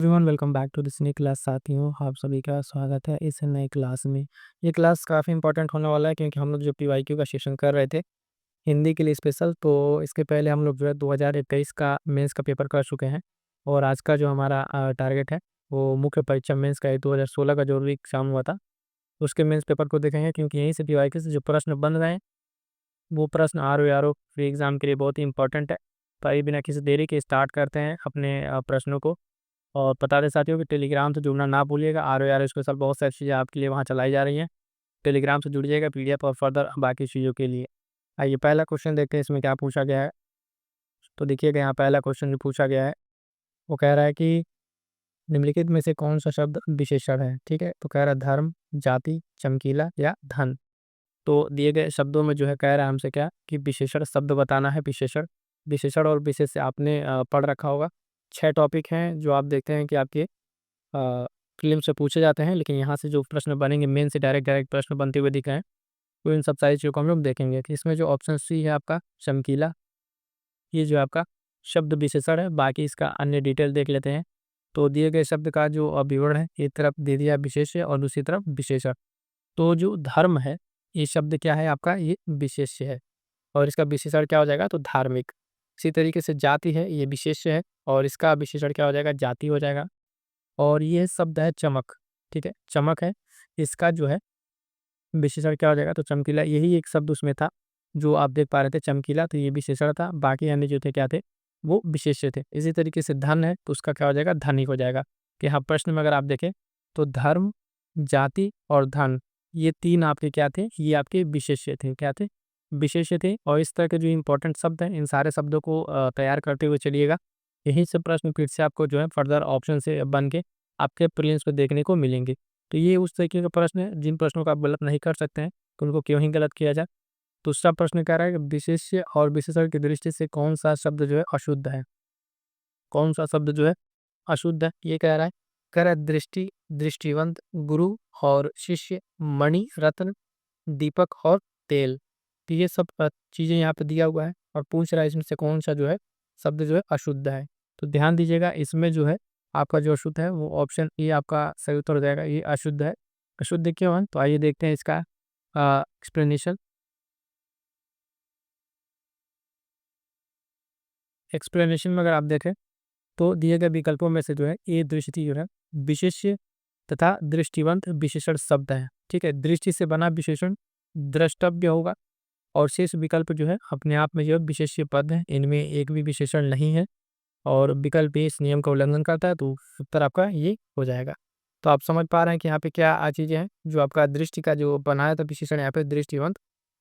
Everyone welcome back to this नई class. साथियों, आप सभी का स्वागत है इस नई क्लास में। ये क्लास काफ़ी इंपॉर्टेंट होने वाला है क्योंकि हम लोग जो पीवाईक्यू का सेशन कर रहे थे हिंदी के लिए स्पेशल, तो इसके पहले हम लोग जो है 2021 का मेंस का पेपर कर चुके हैं। और आज का जो हमारा टारगेट है वो मुख्य परीक्षा मेंस का है 2016 का जो भी एग्जाम हुआ था उसके मेंस पेपर को देखेंगे, क्योंकि यहीं से पीवाईक्यू से जो प्रश्न बन रहे हैं वो प्रश्न आर ओ फ्री एग्जाम के लिए बहुत ही इंपॉर्टेंट है। तो आइए बिना किसी देरी के स्टार्ट करते हैं अपने प्रश्नों को। और बता दें साथियों कि टेलीग्राम से जुड़ना ना भूलिएगा। आर स्पेशल बहुत सारी चीज़ें आपके लिए वहाँ चलाई जा रही हैं। टेलीग्राम से जुड़िएगा पीडीएफ और फर्दर बाकी चीज़ों के लिए। आइए पहला क्वेश्चन देखते हैं इसमें क्या पूछा गया है। तो देखिएगा यहाँ पहला क्वेश्चन जो पूछा गया है वो कह रहा है कि निम्नलिखित में से कौन सा शब्द विशेषण है। ठीक है, तो कह रहा है धर्म, जाति, चमकीला या धन। तो दिए गए शब्दों में जो है कह रहा है हमसे क्या कि विशेषण शब्द बताना है। विशेषण विशेषण और विशेष से आपने पढ़ रखा होगा। 6 टॉपिक हैं जो आप देखते हैं कि आपके प्रीलिम्स से पूछे जाते हैं, लेकिन यहाँ से जो प्रश्न बनेंगे मेन से डायरेक्ट डायरेक्ट प्रश्न बनते हुए दिख रहे हैं। तो इन सब सारी चीज़ों को हम लोग देखेंगे कि इसमें जो ऑप्शन सी है आपका चमकीला, ये जो आपका शब्द विशेषण है। बाकी इसका अन्य डिटेल देख लेते हैं। तो दिए गए शब्द का जो विवरण है, एक तरफ दे दिया विशेष्य और दूसरी तरफ विशेषण। तो जो धर्म है ये शब्द क्या है आपका, ये विशेष्य है और इसका विशेषण क्या हो जाएगा, तो धार्मिक। इसी तरीके से जाति है, ये विशेष्य है और इसका विशेषण क्या हो जाएगा, जाति हो जाएगा। और ये शब्द है चमक। ठीक है, चमक है, इसका जो है विशेषण क्या हो जाएगा, तो चमकीला। यही एक शब्द उसमें था जो आप देख पा रहे थे, चमकीला, तो ये विशेषण था। बाकी अन्य जो थे क्या थे, वो विशेष्य थे। इसी तरीके से धन है तो उसका क्या हो जाएगा, धनिक हो जाएगा। कि हाँ, प्रश्न में अगर आप देखें तो धर्म, जाति और धन, ये 3 आपके क्या थे, ये आपके विशेष्य थे। क्या थे, विशेष्य थे। और इस तरह के जो इंपॉर्टेंट शब्द हैं इन सारे शब्दों को तैयार करते हुए चलिएगा। यहीं से प्रश्न फिर से आपको जो है फर्दर ऑप्शन से बन के आपके प्रीलिम्स को देखने को मिलेंगे। तो ये उस तरीके का प्रश्न है जिन प्रश्नों को आप गलत नहीं कर सकते हैं, तो उनको क्यों ही गलत किया जाए। दूसरा प्रश्न कह रहा है कि विशेष्य और विशेषण की दृष्टि से कौन सा शब्द जो है अशुद्ध है। कौन सा शब्द जो है अशुद्ध है, ये कह रहा है। कह रहा है दृष्टि, दृष्टिवंत, गुरु और शिष्य, मणि, रत्न, दीपक और तेल। तो ये सब चीजें यहाँ पे दिया हुआ है और पूछ रहा है इसमें से कौन सा जो है शब्द जो है अशुद्ध है। तो ध्यान दीजिएगा, इसमें जो है आपका जो अशुद्ध है वो ऑप्शन ए आपका सही उत्तर हो जाएगा। ये अशुद्ध है। अशुद्ध क्यों है, तो आइए देखते हैं इसका एक्सप्लेनेशन। एक्सप्लेनेशन में अगर आप देखें तो दिए गए विकल्पों में से जो है ए दृष्टि जो है विशेष्य तथा दृष्टिवंत विशेषण शब्द है। ठीक है, दृष्टि से बना विशेषण द्रष्टव्य होगा और शेष विकल्प जो है अपने आप में जो है विशेष्य पद है, इनमें एक भी विशेषण नहीं है और विकल्प ए इस नियम का उल्लंघन करता है, तो उत्तर आपका ये हो जाएगा। तो आप समझ पा रहे हैं कि यहाँ पे क्या चीजें हैं। जो आपका दृष्टि का जो बनाया था विशेषण यहाँ पे दृष्टिवंत,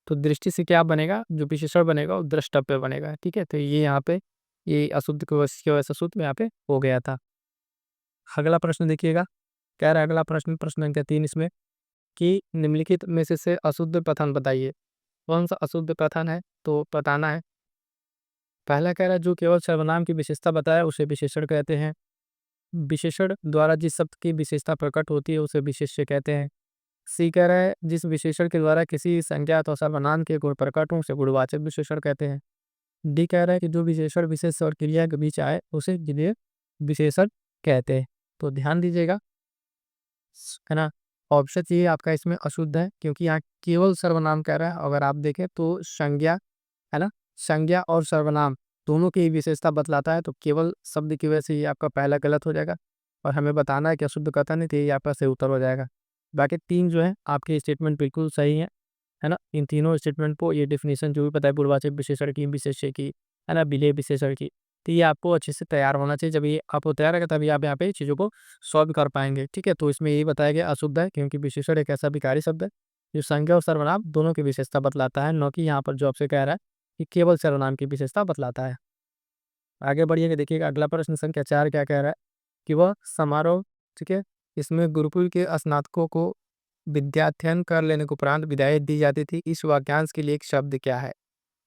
तो दृष्टि से क्या बनेगा, जो विशेषण बनेगा वो द्रष्टव्य बनेगा। ठीक है, तो ये यहाँ पे ये अशुद्ध की वजह से शुद्ध में यहाँ पे हो गया था। अगला प्रश्न देखिएगा, कह रहा है अगला प्रश्न, प्रश्न संख्या 3 इसमें कि निम्नलिखित में से अशुद्ध कथन बताइए। कौन सा अशुद्ध कथन है, तो बताना है। पहला कह रहा है जो केवल सर्वनाम की विशेषता बताया उसे विशेषण कहते हैं। विशेषण द्वारा जिस शब्द की विशेषता प्रकट होती है उसे विशेष्य कहते हैं। सी कह रहा है जिस विशेषण के द्वारा किसी संज्ञा अथवा सर्वनाम के गुण प्रकट हो उसे गुणवाचक विशेषण कहते हैं। डी कह रहा है कि जो विशेषण विशेष और क्रिया के बीच आए उसे जिन्हें विशेषण कहते हैं। तो ध्यान दीजिएगा, है ना। ऑप्शन ये आपका इसमें अशुद्ध है क्योंकि यहाँ केवल सर्वनाम कह रहा है। अगर आप देखें तो संज्ञा, है ना, संज्ञा और सर्वनाम दोनों की विशेषता बतलाता है, तो केवल शब्द की वजह से ये आपका पहला गलत हो जाएगा और हमें बताना है कि अशुद्ध कथन है, तो ये आपका सही उत्तर हो जाएगा। बाकी 3 जो है आपके स्टेटमेंट बिल्कुल सही है ना। इन तीनों स्टेटमेंट को ये डेफिनेशन जो भी पता है पूर्ववाचक विशेषण की, विशेष्य की, है ना, विलेय विशेषण की, तो ये आपको अच्छे से तैयार होना चाहिए। जब ये आपको तैयार रहेगा तभी आप यहाँ पे चीज़ों को सॉल्व कर पाएंगे। ठीक है, तो इसमें यही बताया गया अशुद्ध है क्योंकि विशेषण एक ऐसा विकारी शब्द है जो संज्ञा और सर्वनाम दोनों की विशेषता बतलाता है, न कि यहाँ पर जो आपसे कह रहा है कि केवल सर्वनाम की विशेषता बतलाता है। आगे बढ़िएगा, देखिएगा अगला प्रश्न संख्या 4 क्या कह रहा है कि वह समारोह, ठीक है, इसमें गुरुकुल के स्नातकों को विद्याध्ययन कर लेने के उपरांत विदाई दी जाती थी। इस वाक्यांश के लिए एक शब्द क्या है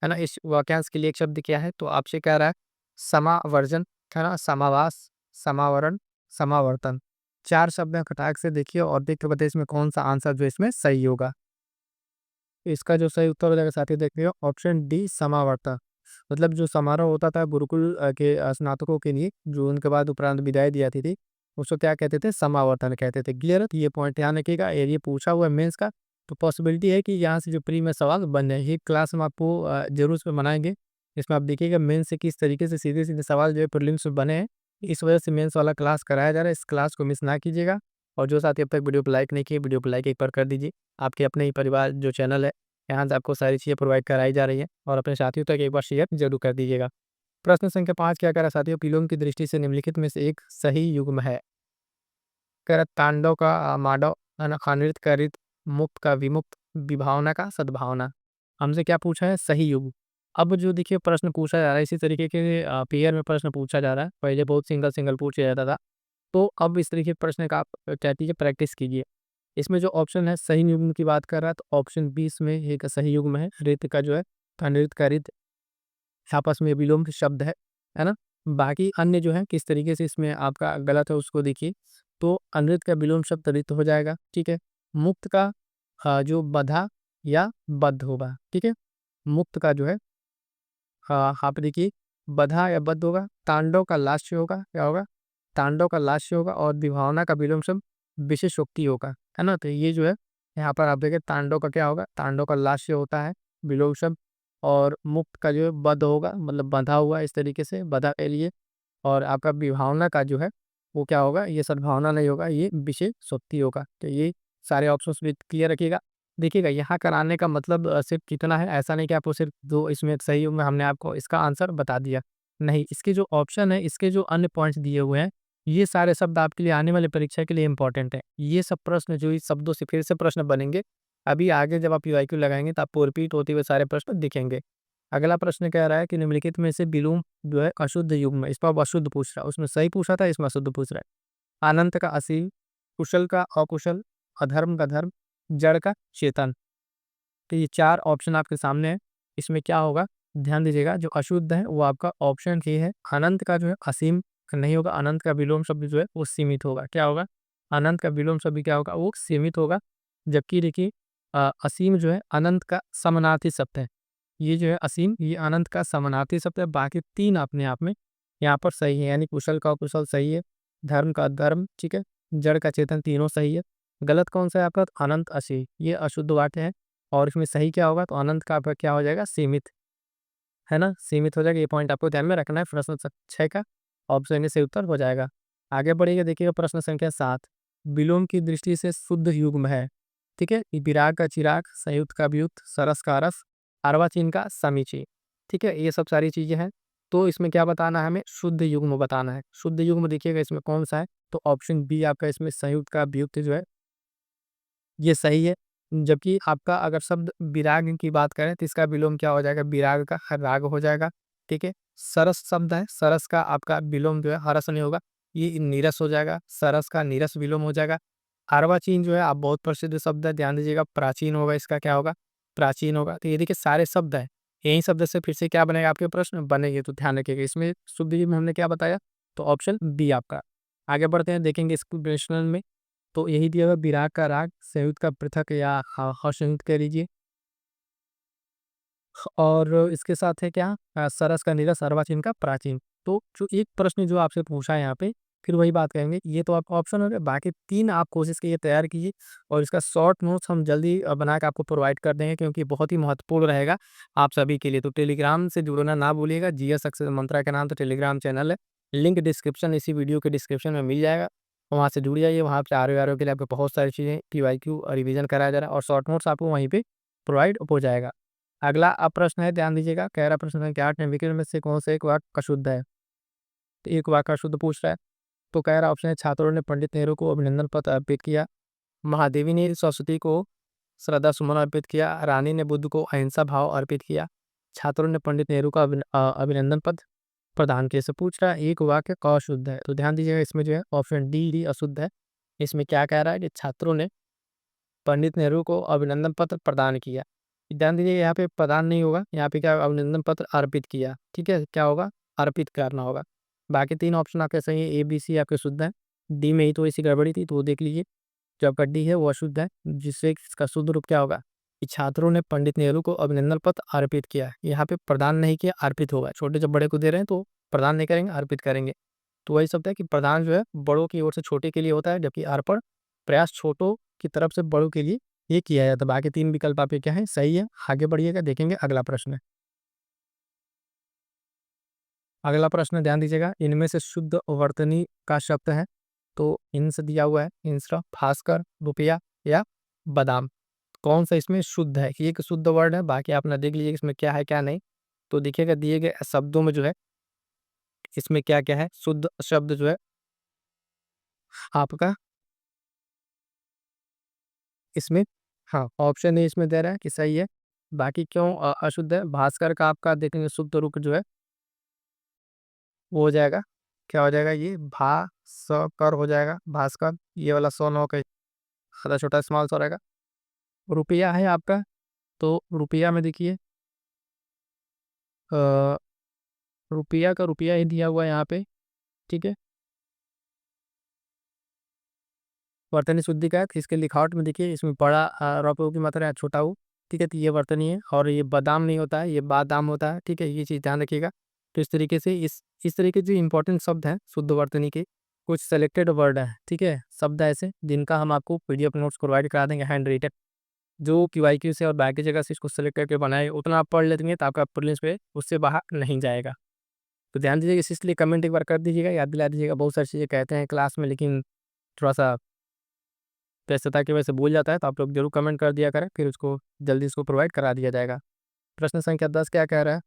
ना। इस वाक्यांश के लिए एक शब्द क्या है, तो आपसे कह रहा है समावर्जन, है ना, समावास, समावरण, समावर्तन। 4 शब्द हैं, खटाक से देखिए और देख के बताइए इसमें कौन सा आंसर जो इसमें सही होगा। इसका जो सही उत्तर हो जाएगा साथी, देखिए ऑप्शन डी समावर्तन। मतलब जो समारोह होता था गुरुकुल के स्नातकों के लिए, जो उनके बाद उपरांत विदाई दी जाती थी, उसको क्या कहते थे, समावर्तन कहते थे। क्लियर है? तो ये पॉइंट ध्यान रखिएगा, ये पूछा हुआ है मेंस का, तो पॉसिबिलिटी है कि यहाँ से जो प्री में सवाल बन जाए। ये क्लास हम आपको जरूर इसमें बनाएंगे। इसमें आप देखिएगा मेंस से किस तरीके से सीधे सीधे सवाल जो है प्रीलिम्स में बने हैं। इस वजह से मेंस वाला क्लास कराया जा रहा है। इस क्लास को मिस ना कीजिएगा। और जो साथी अब तक वीडियो को लाइक नहीं किए, वीडियो को लाइक एक बार कर दीजिए। आपके अपने ही परिवार जो चैनल है, यहाँ से आपको सारी चीज़ें प्रोवाइड कराई जा रही है, और अपने साथियों तक एक बार शेयर जरूर कर दीजिएगा। प्रश्न संख्या 5 क्या कह रहा है साथियों, विलोम की दृष्टि से निम्नलिखित में से एक सही युग्म है। कह रहा तांडव का माडव, है ना, नृत्य का रित, मुक्त का विमुक्त, विभावना का सद्भावना। हमसे क्या पूछा है, सही युग्म। अब जो देखिए प्रश्न पूछा जा रहा है, इसी तरीके के पेयर में प्रश्न पूछा जा रहा है। पहले बहुत सिंगल सिंगल पूछा जाता था, तो अब इस तरीके के प्रश्न का आप क्या कीजिए, प्रैक्टिस कीजिए। इसमें जो ऑप्शन है सही युग्म की बात कर रहा है, तो ऑप्शन बी इसमें एक सही युग्म है। रित का जो है, नृत्य का रित आपस में विलोम के शब्द है ना? बाकी अन्य जो है किस तरीके से इसमें आपका गलत है उसको देखिए। तो अनृत का विलोम शब्द रित हो जाएगा, ठीक है। मुक्त का जो बधा या बद्ध होगा, ठीक है। मुक्त का जो है आप देखिए बधा या बद्ध होगा। तांडव का लास्य होगा, क्या होगा, तांडव का लास्य होगा। और विभावना का विलोम शब्द विशेषोक्ति होगा, है ना। तो ये जो है यहाँ पर आप देखिए तांडव का क्या होगा, तांडव का लास्य होता है विलोम शब्द। और मुक्त का जो है बद्ध होगा, मतलब बंधा हुआ इस तरीके से, बधा के लिए। और आपका विभावना का जो है वो क्या होगा, ये सद्भावना नहीं होगा, ये विशेषोक्ति होगा। तो ये सारे ऑप्शंस भी क्लियर रखिएगा। देखिएगा यहाँ कराने का मतलब सिर्फ कितना है, ऐसा नहीं कि आपको सिर्फ दो इसमें सही में हमने आपको इसका आंसर बता दिया। नहीं, इसके जो ऑप्शन है, इसके जो अन्य पॉइंट्स दिए हुए हैं, ये सारे शब्द आपके लिए आने वाली परीक्षा के लिए इंपॉर्टेंट है। ये सब प्रश्न जो इस शब्दों से फिर से प्रश्न बनेंगे, अभी आगे जब आप पीवाईक्यू लगाएंगे तो आपको रिपीट होते हुए सारे प्रश्न दिखेंगे। अगला प्रश्न कह रहा है कि निम्नलिखित में से विलोम जो है अशुद्ध युग्म है। इस पर अब अशुद्ध पूछ रहा है, उसमें सही पूछा था, इसमें अशुद्ध पूछ रहा है। अनंत का असीम, कुशल का अकुशल, अधर्म का धर्म, जड़ का चेतन। तो ये 4 ऑप्शन आपके सामने है। इसमें क्या होगा, ध्यान दीजिएगा, जो अशुद्ध है वो आपका ऑप्शन ए है। अनंत का जो है असीम नहीं होगा, अनंत का विलोम शब्द जो है वो सीमित होगा। क्या होगा, अनंत का विलोम शब्द क्या होगा, वो सीमित होगा। जबकि देखिए असीम जो है अनंत का समानार्थी शब्द है। ये जो है असीम, ये अनंत का समानार्थी शब्द है। बाकी 3 अपने आप में यहाँ पर सही है, यानी कुशल का कुशल सही है, धर्म का धर्म, ठीक है, जड़ का चेतन, तीनों सही है। गलत कौन सा है आपका, तो अनंत असीम, ये अशुद्ध वाक्य है। और इसमें सही क्या होगा, तो अनंत का आपका क्या हो जाएगा, सीमित, है ना, सीमित हो जाएगा। ये पॉइंट आपको ध्यान में रखना है। प्रश्न 6 का ऑप्शन ए से उत्तर हो जाएगा। आगे बढ़िएगा, देखिएगा प्रश्न संख्या 7, विलोम की दृष्टि से शुद्ध युग्म है, ठीक है। विराग का चिराग, संयुक्त का व्युत, सरस का रस, अर्वाचीन का समीची, ठीक है। ये सब सारी चीजें हैं। तो इसमें क्या बताना है, हमें शुद्ध युग्म बताना है। शुद्ध युग्म देखिएगा इसमें कौन सा है, तो ऑप्शन बी आपका इसमें संयुक्त का व्युत जो है ये सही है। जबकि आपका अगर शब्द विराग की बात करें तो इसका विलोम क्या हो जाएगा, विराग का राग हो जाएगा, ठीक है। सरस शब्द है, सरस का आपका विलोम जो है हरस नहीं होगा, ये नीरस हो जाएगा। सरस का नीरस विलोम हो जाएगा। अर्वाचीन जो है आप बहुत प्रसिद्ध शब्द है, ध्यान दीजिएगा, प्राचीन होगा, इसका क्या होगा, प्राचीन होगा। तो ये देखिए सारे शब्द है, यही शब्द से फिर से क्या बनेगा, आपके प्रश्न बनेंगे। तो ध्यान रखिएगा, इसमें शुद्ध में हमने क्या बताया, तो ऑप्शन बी आपका। आगे बढ़ते हैं, देखेंगे इसको प्रश्न में। तो यही दिया हुआ विराग का राग, संयुक्त का पृथक या असंयुक्त कह लीजिए। और इसके साथ है क्या, सरस का नीरस, अर्वाचीन का प्राचीन। तो जो एक प्रश्न जो आपसे पूछा है यहाँ पे, फिर वही बात करेंगे। ये तो आपका ऑप्शन हो गया, बाकी 3 आप कोशिश कीजिए, तैयार कीजिए। और इसका शॉर्ट नोट्स हम जल्दी बना के आपको प्रोवाइड कर देंगे, क्योंकि बहुत ही महत्वपूर्ण रहेगा आप सभी के लिए। तो टेलीग्राम से जुड़ना ना भूलिएगा, जीएस सक्सेस मंत्रा के नाम से टेलीग्राम चैनल है। लिंक डिस्क्रिप्शन, इसी वीडियो के डिस्क्रिप्शन में मिल जाएगा, वहाँ से जुड़ जाइए। वहाँ पे आर के लिए आपको बहुत सारी चीज़ें पीवाईक्यू और रिवीजन कराया जा रहा है, और शॉर्ट नोट्स आपको वहीं पे प्रोवाइड हो जाएगा। अगला अब प्रश्न है, ध्यान दीजिएगा, कह रहा प्रश्न संख्या 8, निम्नलिखित में से कौन से एक वाक्य अशुद्ध है। तो एक वाक्य अशुद्ध पूछ रहा है। तो कह रहा ऑप्शन है, छात्रों ने पंडित नेहरू को अभिनंदन पत्र अर्पित किया, महादेवी ने सरस्वती को श्रद्धा सुमन अर्पित किया, रानी ने बुद्ध को अहिंसा भाव अर्पित किया, छात्रों ने पंडित नेहरू का अभिनंदन पत्र प्रदान किया। से पूछ रहा है एक वाक्य अशुद्ध है। तो ध्यान दीजिएगा, इसमें जो है ऑप्शन डी अशुद्ध है। इसमें क्या कह रहा है कि छात्रों ने पंडित नेहरू को अभिनंदन पत्र प्रदान किया। ध्यान दीजिए, यहाँ पे प्रदान नहीं होगा, यहाँ पे क्या, अभिनंदन पत्र अर्पित किया, ठीक है, क्या होगा, अर्पित करना होगा। बाकी 3 ऑप्शन आपके सही है, ए बी सी आपके शुद्ध है। डी में ही तो इसी गड़बड़ी थी, तो वो देख लीजिए। जो आपका डी है वो अशुद्ध है, जिससे इसका शुद्ध रूप क्या होगा, कि छात्रों ने पंडित नेहरू को अभिनंदन पत्र अर्पित किया। यहाँ पे प्रदान नहीं किया, अर्पित होगा। छोटे जब बड़े को दे रहे हैं तो प्रदान नहीं करेंगे, अर्पित करेंगे। तो वही शब्द है कि प्रदान जो है बड़ों की ओर से छोटे के लिए होता है, जबकि अर्पण प्रयास छोटों की तरफ से बड़ों के लिए ये किया जाता है। बाकी 3 विकल्प आपके क्या है, सही है। आगे बढ़िएगा, देखेंगे अगला प्रश्न। अगला प्रश्न ध्यान दीजिएगा, इनमें से शुद्ध वर्तनी का शब्द है। तो इनसे दिया हुआ है इंस्टा, भास्कर, रुपया या बादाम। कौन सा इसमें शुद्ध है, ये एक शुद्ध वर्ड है, बाकी आप ना देख लीजिए इसमें क्या है क्या नहीं। तो देखिएगा दिए गए शब्दों में जो है इसमें क्या क्या है, शुद्ध शब्द जो है आपका इसमें, हाँ ऑप्शन ए इसमें दे रहा है कि सही है। बाकी क्यों अशुद्ध है, भास्कर का आपका देखेंगे शुद्ध रूप जो है वो हो जाएगा, क्या हो जाएगा, ये भा स कर हो जाएगा भास्कर। ये वाला सौ नौ का आधा छोटा स्मॉल सा रहेगा। रुपया है आपका, तो रुपया में देखिए अ, रुपया का रुपया ही दिया हुआ है यहाँ पे, ठीक है। वर्तनी शुद्धि का है, तो इसके लिखावट में देखिए इसमें बड़ा रुपये की मात्रा है, छोटा ऊ, ठीक है। तो ये वर्तनी है, और ये बादाम नहीं होता है, ये बादाम होता है, ठीक है। ये चीज़ ध्यान रखिएगा। तो इस तरीके से इस तरीके के जो इंपॉर्टेंट शब्द हैं शुद्ध वर्तनी के, कुछ सेलेक्टेड वर्ड हैं, ठीक है, शब्द ऐसे जिनका हम आपको पीडीएफ नोट्स प्रोवाइड करा देंगे हैंड रिटन, जो क्यूआईक्यू से और बाकी जगह से इसको सेलेक्ट करके बनाए, उतना आप पढ़ लेंगे तो आपका प्रीलिम्स पे उससे बाहर नहीं जाएगा। तो ध्यान दीजिएगा, इसलिए कमेंट एक बार कर दीजिएगा, याद दिला दीजिएगा। बहुत सारी चीज़ें कहते हैं क्लास में, लेकिन थोड़ा सा व्यस्तता की वजह से भूल जाता है, तो आप लोग जरूर कमेंट कर दिया करें, फिर उसको जल्दी इसको प्रोवाइड करा दिया जाएगा। प्रश्न संख्या 10 क्या कह रहा है,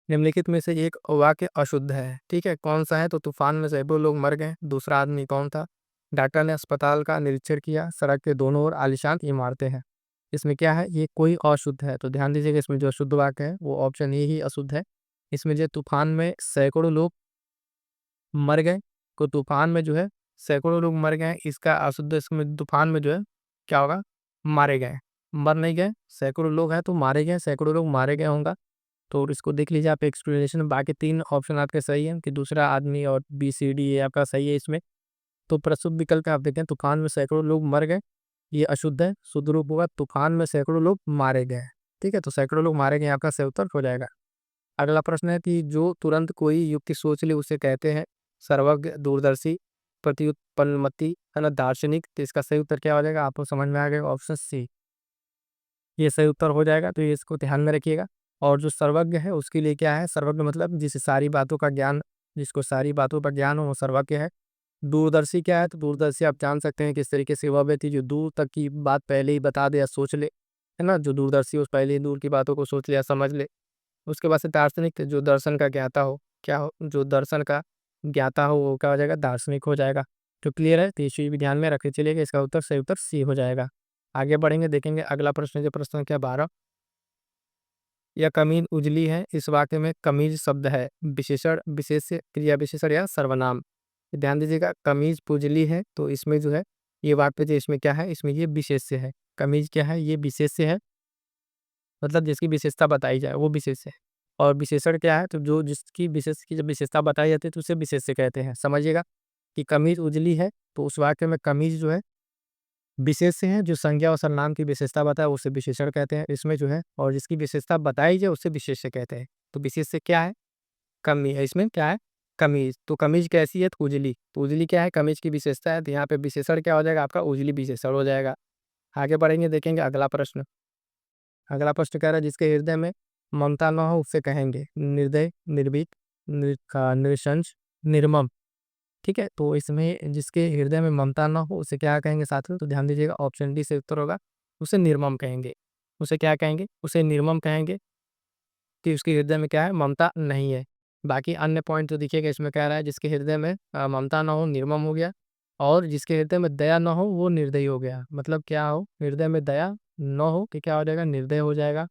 निम्नलिखित में से एक वाक्य अशुद्ध है, ठीक है, कौन सा है। तो तूफान में सैकड़ों लोग मर गए, दूसरा आदमी कौन था, डॉक्टर ने अस्पताल का निरीक्षण किया, सड़क के दोनों ओर आलीशान इमारतें हैं। इसमें क्या है, ये कोई अशुद्ध है। तो ध्यान दीजिएगा, इसमें जो अशुद्ध वाक्य है वो ऑप्शन ए ही अशुद्ध है। इसमें जो तूफान में सैकड़ों लोग मर गए, तो तूफान में जो है सैकड़ों लोग मर गए, इसका अशुद्ध, इसमें तूफान में जो है क्या होगा, मारे गए, मर नहीं गए। सैकड़ों लोग हैं तो मारे गए, सैकड़ों लोग मारे गए होंगे। तो इसको देख लीजिए आप एक्सप्लेनेशन, बाकी 3 ऑप्शन आपके सही हैं, कि दूसरा आदमी और बी सी डी ये आपका सही है इसमें। तो प्रस्तुत विकल्प में आप देखें, तूफान में सैकड़ों लोग मर गए, ये अशुद्ध है। शुद्ध रूप होगा तूफान में सैकड़ों लोग मारे गए, ठीक है। तो सैकड़ों लोग मारे गए आपका सही उत्तर हो जाएगा। अगला प्रश्न है कि जो तुरंत कोई युक्ति सोच ले उसे कहते हैं सर्वज्ञ, दूरदर्शी, प्रत्युत्पन्नमति, है ना, दार्शनिक। तो इसका सही उत्तर क्या हो जाएगा, आपको समझ में आ गया, ऑप्शन सी ये सही उत्तर हो जाएगा। तो ये इसको ध्यान में रखिएगा। और जो सर्वज्ञ है उसके लिए क्या है, सर्वज्ञ मतलब जिसे सारी बातों का ज्ञान, जिसको सारी बातों पर ज्ञान हो वो सर्वज्ञ है। दूरदर्शी क्या है, तो दूरदर्शी आप जान सकते हैं किस तरीके से वह व्यक्ति जो दूर तक की बात पहले ही बता दे या सोच ले, है ना, जो दूरदर्शी उस पहले ही दूर की बातों को सोच ले या समझ ले। उसके बाद से दार्शनिक, जो दर्शन का ज्ञाता हो, क्या हो, जो दर्शन का ज्ञाता हो वो क्या हो जाएगा, दार्शनिक हो जाएगा। तो क्लियर है, तो ये चीज़ भी ध्यान में रखे चलिएगा, इसका उत्तर सही उत्तर सी हो जाएगा। आगे बढ़ेंगे, देखेंगे अगला प्रश्न, जो प्रश्न संख्या 12, यह कमीज उजली है, इस वाक्य में कमीज शब्द है विशेषण, विशेष्य, क्रिया विशेषण या सर्वनाम। ध्यान दीजिएगा, कमीज उजली है, तो इसमें जो है ये वाक्य जो इसमें क्या है, इसमें ये विशेष्य है। कमीज क्या है, ये विशेष्य है, मतलब जिसकी विशेषता बताई जाए वो विशेष्य है। और विशेषण क्या है, तो जो जिसकी विशेष की जब विशेषता बताई जाती है तो उसे विशेष्य कहते हैं। समझिएगा कि कमीज उजली है, तो उस वाक्य में कमीज जो है विशेष्य है, जो संज्ञा और सर्वनाम की विशेषता बताए उसे विशेषण कहते हैं इसमें जो है, और जिसकी विशेषता बताई जाए उसे विशेष्य कहते हैं। तो विशेष्य क्या है, कमी है, इसमें क्या है, कमीज। तो कमीज कैसी है, तो उजली। तो उजली क्या है, कमीज की विशेषता है, तो यहाँ पे विशेषण क्या हो जाएगा आपका, उजली विशेषण हो जाएगा। आगे बढ़ेंगे, देखेंगे अगला प्रश्न। अगला प्रश्न कह रहा है, जिसके हृदय में ममता न हो उसे कहेंगे निर्दय, निर्भीक, नृशंस, निर्मम, ठीक है। तो इसमें जिसके हृदय में ममता न हो उसे क्या कहेंगे साथियों, तो ध्यान दीजिएगा, ऑप्शन डी से उत्तर होगा, उसे निर्मम कहेंगे। उसे क्या कहेंगे, उसे निर्मम कहेंगे, कि उसके हृदय में क्या है, ममता नहीं है। बाकी अन्य पॉइंट तो देखिएगा, इसमें कह रहा है जिसके हृदय में ममता न हो निर्मम हो गया, और जिसके हृदय में दया न हो वो निर्दयी हो गया। मतलब क्या हो, हृदय में दया न हो कि क्या हो जाएगा, निर्दय हो जाएगा।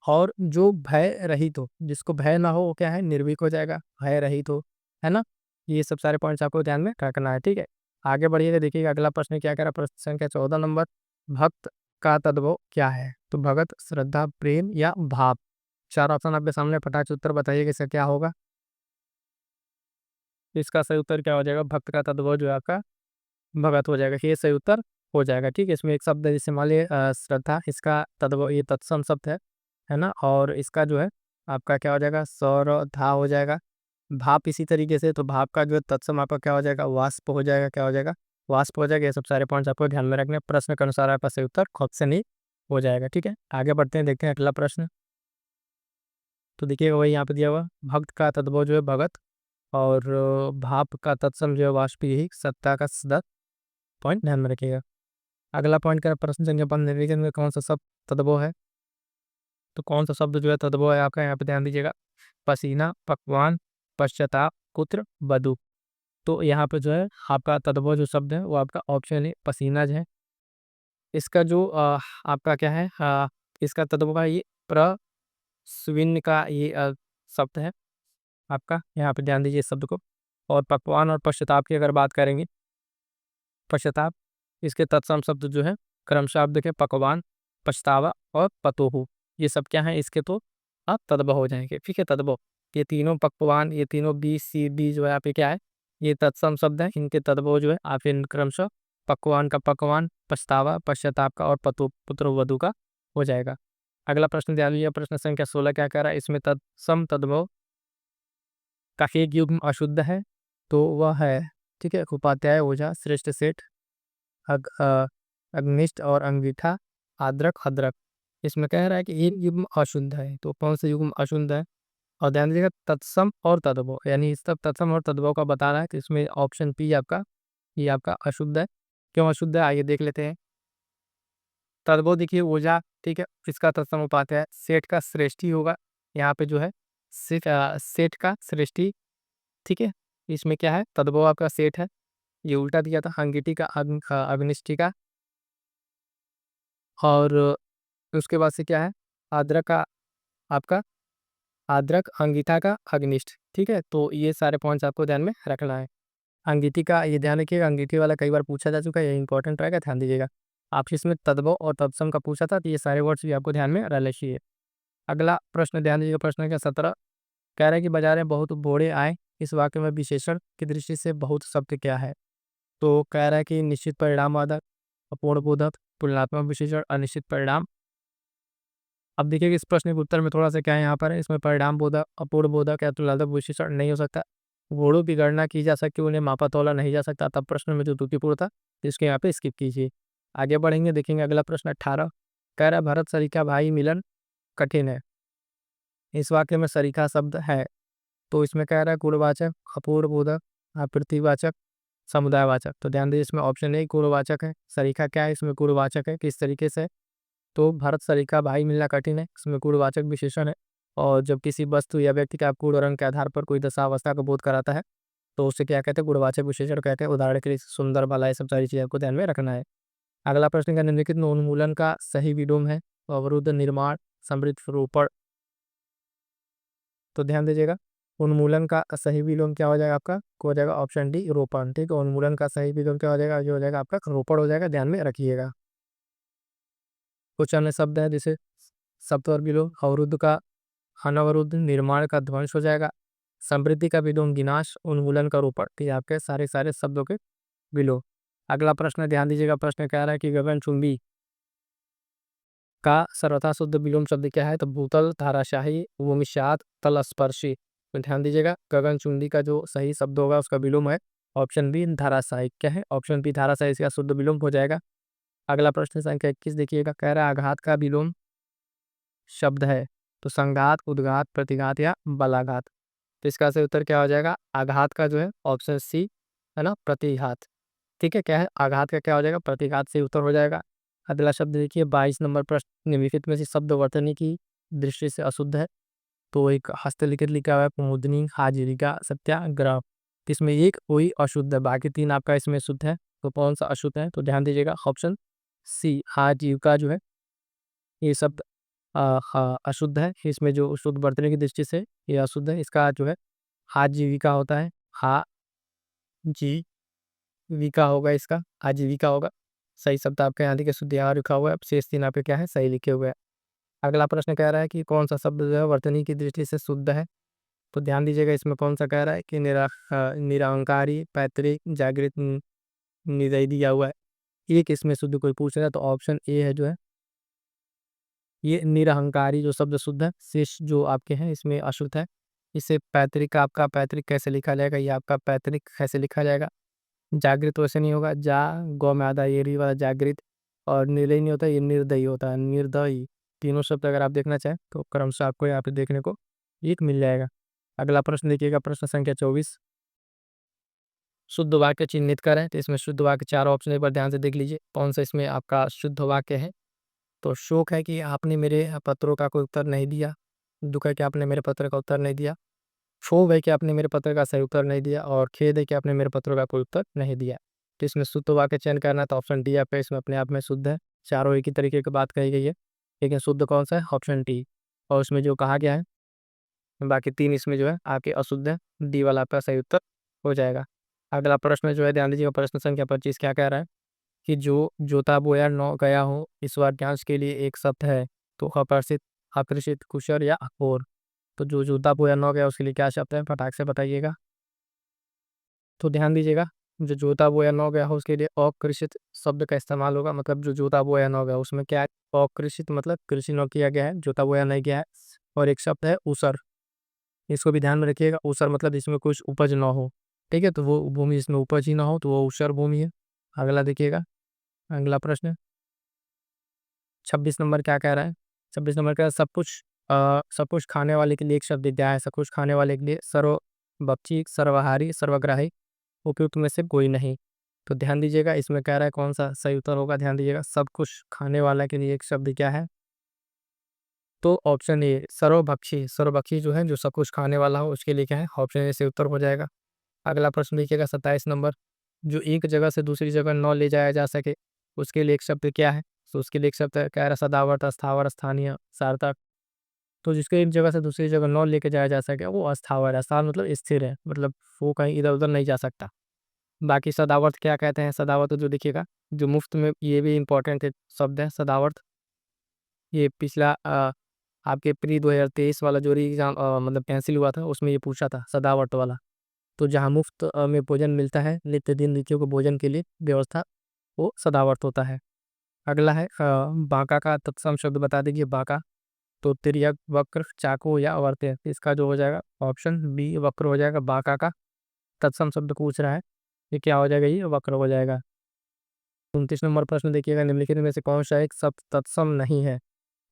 और जो भय रहित हो, जिसको भय ना हो वो क्या है, निर्भीक हो जाएगा, भय रहित हो, है ना। ये सब सारे पॉइंट्स आपको ध्यान में रखना है, ठीक है। आगे बढ़िएगा, देखिएगा अगला प्रश्न क्या कह रहा है, प्रश्न संख्या 14 नंबर, भक्त का तद्भव क्या है। तो भगत, श्रद्धा, प्रेम या भाव। 4 ऑप्शन आपके सामने, फटाक से उत्तर बताइएगा इसका क्या होगा। इसका सही उत्तर क्या हो जाएगा, भक्त का तद्भव जो है आपका भगत हो जाएगा, ये सही उत्तर हो जाएगा, ठीक है। इसमें एक शब्द है, जैसे मान लीजिए श्रद्धा, इसका तद्भव ये तत्सम शब्द है ना। और इसका जो है आपका क्या हो जाएगा, सौरधा हो जाएगा। भाप इसी तरीके से, तो भाप का जो है तत्सम आपका क्या हो जाएगा, वाष्प हो जाएगा। क्या हो जाएगा, वाष्प हो जाएगा। ये सब सारे पॉइंट्स आपको ध्यान में रखने, प्रश्न के अनुसार आपका सही उत्तर ऑप्शन ही हो जाएगा। ठीक है, आगे बढ़ते हैं, देखते हैं अगला प्रश्न। तो देखिएगा वही यहाँ पे दिया हुआ, भक्त का तद्भव जो है भगत, और भाप का तत्सम जो है वाष्प, यही सत्ता का सदा पॉइंट ध्यान में रखिएगा। अगला पॉइंट का प्रश्न संख्या 15 निम्नलिखित में कौन सा शब्द तद्भव है। तो कौन सा शब्द जो है तद्भव है आपका, यहाँ पे ध्यान दीजिएगा, पसीना, पकवान, पश्चाताप, पुत्र, बधु। तो यहाँ पे जो है आपका तद्भव जो शब्द है वो आपका ऑप्शन है पसीना जो है। इसका जो आपका क्या है, इसका तद्भव है ये प्रस्विन का ये शब्द है आपका, यहाँ पे ध्यान दीजिए इस शब्द को। और पकवान और पश्चाताप की अगर बात करेंगे, पश्चाताप, इसके तत्सम शब्द जो है क्रमशः आप देखें, पकवान, पछतावा और पतोहू, ये सब क्या है इसके, तो आप तद्भव हो जाएंगे। ठीक है, तद्भव, ये तीनों पकवान, ये तीनों बी सी डी जो है आप क्या है, ये तत्सम शब्द है, इनके तद्भव जो है आप इन क्रमशः पकवान का पकवान, पछतावा, पश्चाताप का और पतु पुत्र वधु का हो जाएगा। अगला प्रश्न ध्यान दीजिए, प्रश्न संख्या 16 क्या कह रहा है, इसमें तत्सम तद्भव का एक युग्म अशुद्ध है, तो वह है, ठीक है, उपाध्याय, ओझा, श्रेष्ठ, सेठ, अग्निष्ठ और अंगीठा, आद्रक, अदरक। इसमें कह रहा है कि एक युग्म अशुद्ध है, तो कौन सा युग्म अशुद्ध है। और ध्यान दीजिएगा तत्सम और तद्भव, यानी इस तब तत्सम और तद्भव का बता रहा है, तो इसमें ऑप्शन पी आपका, ये आपका अशुद्ध है। क्यों अशुद्ध है, आइए देख लेते हैं। तद्भव देखिए ओझा, ठीक है, इसका तत्सम उपाध्याय, सेठ का श्रेष्ठी होगा, यहाँ पे जो है सेठ का श्रेष्ठी, ठीक है, इसमें क्या है, तद्भव आपका सेठ है, ये उल्टा दिया था, अंगिठी का अग्निष्ठी का, और उसके बाद से क्या है, आद्रक का आपका, आद्रक, अंगीठा का अग्निष्ठ। ठीक है, तो ये सारे पॉइंट्स आपको ध्यान में रखना है। अंगीठी का ये ध्यान रखिएगा, अंगीठी वाला कई बार पूछा जा चुका है, ये इंपॉर्टेंट रहेगा, ध्यान दीजिएगा। आपसे इसमें तद्भव और तत्सम का पूछा था, तो ये सारे वर्ड्स भी आपको ध्यान में रहना चाहिए। अगला प्रश्न ध्यान दीजिएगा, प्रश्न का 17 कह रहा है कि बाजार में बहुत घोड़े आए, इस वाक्य में विशेषण की दृष्टि से बहुत शब्द क्या है। तो कह रहा है कि निश्चित परिणाम वादक, अपूर्ण बोधक, तुलनात्मक विशेषण, अनिश्चित परिणाम। अब देखिए कि इस प्रश्न के उत्तर में थोड़ा सा क्या है, यहाँ पर है, इसमें परिणाम बोधक, अपूर्ण बोधक या तुलनात्मक विशेषण नहीं हो सकता। घोड़ों की गणना की जा सकती, उन्हें मापा तोला नहीं जा सकता, तब प्रश्न में जो त्रुटिपूर्ण था, तो इसके यहाँ पे स्किप कीजिए। आगे बढ़ेंगे, देखेंगे अगला प्रश्न 18 कह रहा है भरत सरीखा भाई मिलन कठिन है, इस वाक्य में सरीखा शब्द है, तो इसमें कह रहा है गुणवाचक, अपूर्ण बोधक, प्रतिवाचक, समुदायवाचक। तो ध्यान दीजिए इसमें ऑप्शन ए गुणवाचक है, सरीखा क्या है, इसमें गुणवाचक है, किस तरीके से, तो भरत सरीखा भाई मिलना कठिन है, इसमें गुणवाचक विशेषण है। और जब किसी वस्तु या व्यक्ति का गुण रंग के आधार पर कोई दशावस्था का बोध कराता है, तो उसे क्या कहते हैं, गुणवाचक विशेषण कहते हैं। उदाहरण के लिए सुंदर, भला, ये सब सारी चीजें आपको ध्यान में रखना है। अगला प्रश्न का निम्नलिखित में उन्मूलन का सही विलोम है, तो अवरुद्ध, निर्माण, समृद्ध, रोपण। तो ध्यान दीजिएगा, उन्मूलन का सही विलोम क्या हो जाएगा आपका, हो जाएगा ऑप्शन डी रोपण। ठीक है, उन्मूलन का सही विलोम क्या हो जाएगा, जो हो जाएगा आपका रोपण हो जाएगा, ध्यान में रखिएगा। कुछ अन्य शब्द है जैसे सत्वर विलोम, अवरुद्ध का अनवरुद्ध, निर्माण का ध्वंस हो जाएगा, समृद्धि का विलोम विनाश, उन्मूलन का रोपण। तो ये आपके सारे सारे शब्दों के विलोम। अगला प्रश्न ध्यान दीजिएगा, प्रश्न कह रहा है कि गगनचुंबी का सर्वथा शुद्ध विलोम शब्द क्या है, तो भूतल, धाराशाही, भूमिशात, तल स्पर्शी। तो ध्यान दीजिएगा, गगनचुंबी का जो सही शब्द होगा उसका विलोम है ऑप्शन बी धाराशाही। क्या है, ऑप्शन बी धाराशाही, इसका शुद्ध विलोम हो जाएगा। अगला प्रश्न संख्या 21 देखिएगा, कह रहा है आघात का विलोम शब्द है, तो संघात, उद्घात, प्रतिघात या बलाघात। तो इसका सही उत्तर क्या हो जाएगा, आघात का जो है ऑप्शन सी है ना, प्रतिघात। ठीक है, क्या है, आघात का क्या हो जाएगा, प्रतिघात से उत्तर हो जाएगा। अगला शब्द देखिए 22 नंबर प्रश्न, निम्नलिखित में से शब्द वर्तनी की दृष्टि से अशुद्ध है, तो एक हस्तलिखित लिखा हुआ है कुमुदनी, हाजिरिका, सत्याग्रह। इसमें एक कोई अशुद्ध है, बाकी तीन आपका इसमें शुद्ध है, तो कौन सा अशुद्ध है, तो ध्यान दीजिएगा ऑप्शन सी आजीविका जो है, ये शब्द अशुद्ध है। इसमें जो शुद्ध वर्तनी की दृष्टि से ये अशुद्ध है, इसका जो है आजीविका होता है, हा जीविका होगा, इसका आजीविका होगा। सही शब्द आपके यहाँ देखिए शुद्ध यहाँ लिखा हुआ है, शेष तीन आपके क्या है, सही लिखे हुए हैं। अगला प्रश्न कह रहा है कि कौन सा शब्द जो है वर्तनी की दृष्टि से शुद्ध है, तो ध्यान दीजिएगा इसमें कौन सा कह रहा है कि निरहंकारी, पैतृक, जागृत, निदयी दिया हुआ है। एक इसमें शुद्ध कोई पूछ रहा है, तो ऑप्शन ए है जो है, ये निरहंकारी जो शब्द शुद्ध है, शेष जो आपके हैं इसमें अशुद्ध है। इसे पैतृक, आपका पैतृक कैसे लिखा जाएगा, ये आपका पैतृक कैसे लिखा जाएगा। जागृत वैसे नहीं होगा, जा गौ में आधा ये री वाला जागृत, और निर्दयी नहीं होता, ये निर्दयी होता है, निर्दयी। तीनों शब्द अगर आप देखना चाहें तो क्रमशः आपको यहाँ पे देखने को एक मिल जाएगा। अगला प्रश्न देखिएगा, प्रश्न संख्या 24। शुद्ध वाक्य चिन्हित करें, तो इसमें शुद्ध वाक्य 4 ऑप्शन एक बार ध्यान से देख लीजिए कौन सा इसमें आपका शुद्ध वाक्य है। तो शोक है कि आपने मेरे पत्रों का कोई उत्तर नहीं दिया, दुख है कि आपने मेरे पत्र का उत्तर नहीं दिया, क्षोभ है कि आपने मेरे पत्र का सही उत्तर नहीं दिया, और खेद है कि आपने मेरे पत्रों का कोई उत्तर नहीं दिया। तो इसमें शुद्ध वाक्य चयन करना है, तो ऑप्शन डी आपका इसमें अपने आप में शुद्ध है। चारों एक ही तरीके की बात कही गई है, लेकिन शुद्ध कौन सा है, ऑप्शन डी। और उसमें जो कहा गया है बाकी 3 इसमें जो है आपके अशुद्ध है, डी वाला आपका सही उत्तर हो जाएगा। अगला प्रश्न जो है ध्यान दीजिएगा, प्रश्न संख्या 25 क्या कह रहा है कि जो जोता बोया न गया हो इस वाक्यांश के लिए एक शब्द है, तो आकर्षित, आकर्षित, कुशल या अकोर। तो जो जोता बोया न गया उसके लिए क्या शब्द है, फटाक से बताइएगा। तो ध्यान दीजिएगा, जो जोता बोया न गया हो उसके लिए अकृषित शब्द का इस्तेमाल होगा, मतलब जो जोता बोया न गया उसमें क्या है, अकृषित मतलब कृषि न किया गया है, जोता बोया नहीं गया है। और एक शब्द है ऊसर, इसको भी ध्यान में रखिएगा, ऊसर मतलब जिसमें कुछ उपज ना हो। ठीक है, तो वो भूमि जिसमें उपज ही ना हो तो वो ऊसर भूमि है। अगला देखिएगा, अगला प्रश्न 26 नंबर क्या कह रहा है। 26 नंबर का सब कुछ खाने वाले के लिए एक शब्द दिया है, सब कुछ खाने वाले के लिए सर्वभक्षी, सर्वहारी, सर्वग्राही, उपयुक्त में से कोई नहीं। तो ध्यान दीजिएगा, इसमें कह रहा है कौन सा सही उत्तर होगा, ध्यान दीजिएगा, सब कुछ खाने वाला के लिए एक शब्द क्या है, तो ऑप्शन ए सर्वभक्षी। सर्वभक्षी जो है, जो सब कुछ खाने वाला हो उसके लिए क्या है, ऑप्शन ए से उत्तर हो जाएगा। अगला प्रश्न देखिएगा 27 नंबर, जो एक जगह से दूसरी जगह न ले जाया जा सके उसके लिए एक शब्द क्या है। तो उसके लिए एक शब्द है, कह रहा सदावर्त, स्थावर, स्थानीय, सार्थक। तो जिसके एक जगह से दूसरी जगह न लेके जाया जा सके वो अस्थावर है, स्थावर मतलब स्थिर है, मतलब वो कहीं इधर उधर नहीं जा सकता। बाकी सदावर्त क्या कहते हैं, सदावर्त जो देखिएगा, जो मुफ्त में, ये भी इंपॉर्टेंट है शब्द है सदावर्त। ये पिछला आपके प्री 2023 वाला जो एग्जाम मतलब कैंसिल हुआ था उसमें ये पूछा था सदावर्त वाला। तो जहाँ मुफ्त में भोजन मिलता है, नित्य दिन ऋतियों को भोजन के लिए व्यवस्था, वो सदावर्त होता है। अगला है बांका का तत्सम शब्द बता दीजिए, बांका। तो तिर्यक, वक्र, चाकू या अवर्त्य, इसका जो हो जाएगा ऑप्शन बी वक्र हो जाएगा। बांका का तत्सम शब्द पूछ रहा है, ये क्या हो जाएगा, ये वक्र हो जाएगा। 29 नंबर प्रश्न देखिएगा, निम्नलिखित में से कौन सा एक शब्द तत्सम नहीं है,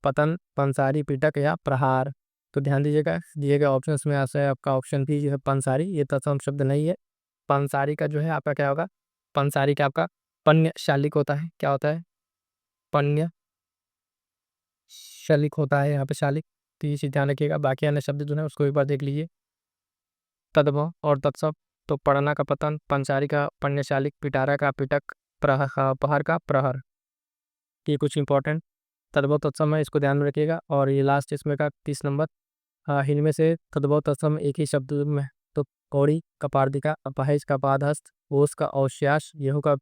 पतन, पंसारी, पिटक या प्रहार। तो ध्यान दीजिएगा, दिए गए ऑप्शन में आता है आपका ऑप्शन बी जो है पंसारी, ये तत्सम शब्द नहीं है। पंसारी का जो है आपका क्या होगा, पंसारी का आपका पन्य शालिक होता है, क्या होता है, पन्य शालिक होता है यहाँ पे, शालिक। तो ये चीज़ ध्यान रखिएगा, बाकी अन्य शब्द जो है उसको एक बार देख लीजिए, तद्भव और तत्सम। तो पढ़ना का पतन, पंसारी का पन्य शालिक, पिटारा का पिटक, पहर का प्रहर। ये कुछ इंपॉर्टेंट तद्भव तत्सम है, इसको ध्यान में रखिएगा। और ये लास्ट इसमें का 30 नंबर, इनमें से तद्भव तत्सम एक ही शब्द में, तो कौड़ी, कपार्दिका, अपाहिज का पादहस्त, ओस का औश्यास, गेहूं का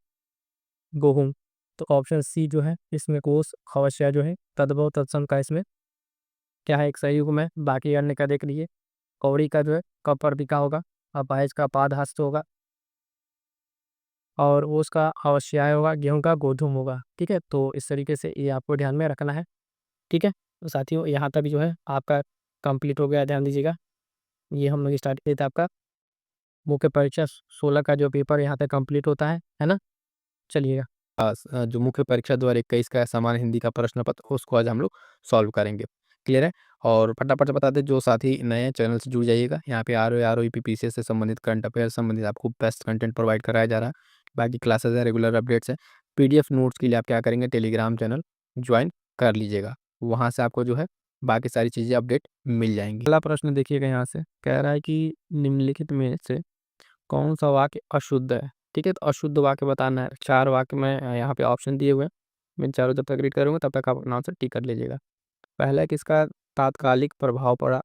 गोहूं। तो ऑप्शन सी जो है इसमें कोस अवश्य जो है तद्भव तत्सम का इसमें क्या है, एक सही युग्म है। बाकी अन्य का देख लीजिए, कौड़ी का जो है कपर्दिका होगा, अपाहिज का पादहस्त होगा, और ओस का अवश्याय होगा, गेहूं का गोधूम होगा। ठीक है, तो इस तरीके से ये आपको ध्यान में रखना है। ठीक है, तो साथियों यहाँ तक जो है आपका कंप्लीट हो गया, ध्यान दीजिएगा। ये हम लोग स्टार्ट किए थे आपका मुख्य परीक्षा 16 का जो पेपर यहाँ तक कंप्लीट होता है ना। चलिएगा, जो मुख्य परीक्षा 2021 का सामान्य हिंदी का प्रश्न पत्र उसको आज हम लोग सॉल्व करेंगे। क्लियर है? और फटाफट से बता दें, जो साथी नए हैं चैनल से जुड़ जाइएगा। यहाँ पे आर ओ पीसीएस से संबंधित, करंट अफेयर संबंधित आपको बेस्ट कंटेंट प्रोवाइड कराया जा रहा है। बाकी क्लासेस है, रेगुलर अपडेट्स है। पीडीएफ नोट्स के लिए आप क्या करेंगे, टेलीग्राम चैनल ज्वाइन कर लीजिएगा, वहाँ से आपको जो है बाकी सारी चीज़ें अपडेट मिल जाएंगी। अगला प्रश्न देखिएगा, यहाँ से कह रहा है कि निम्नलिखित में से कौन सा वाक्य अशुद्ध है। ठीक है, तो अशुद्ध वाक्य बताना है। 4 वाक्य में यहाँ पे ऑप्शन दिए हुए हैं, मैं चारों जब तक रीड करूँगा तब तक आप अपना आंसर टिक कर लीजिएगा। पहला है, किसका तात्कालिक प्रभाव पड़ा,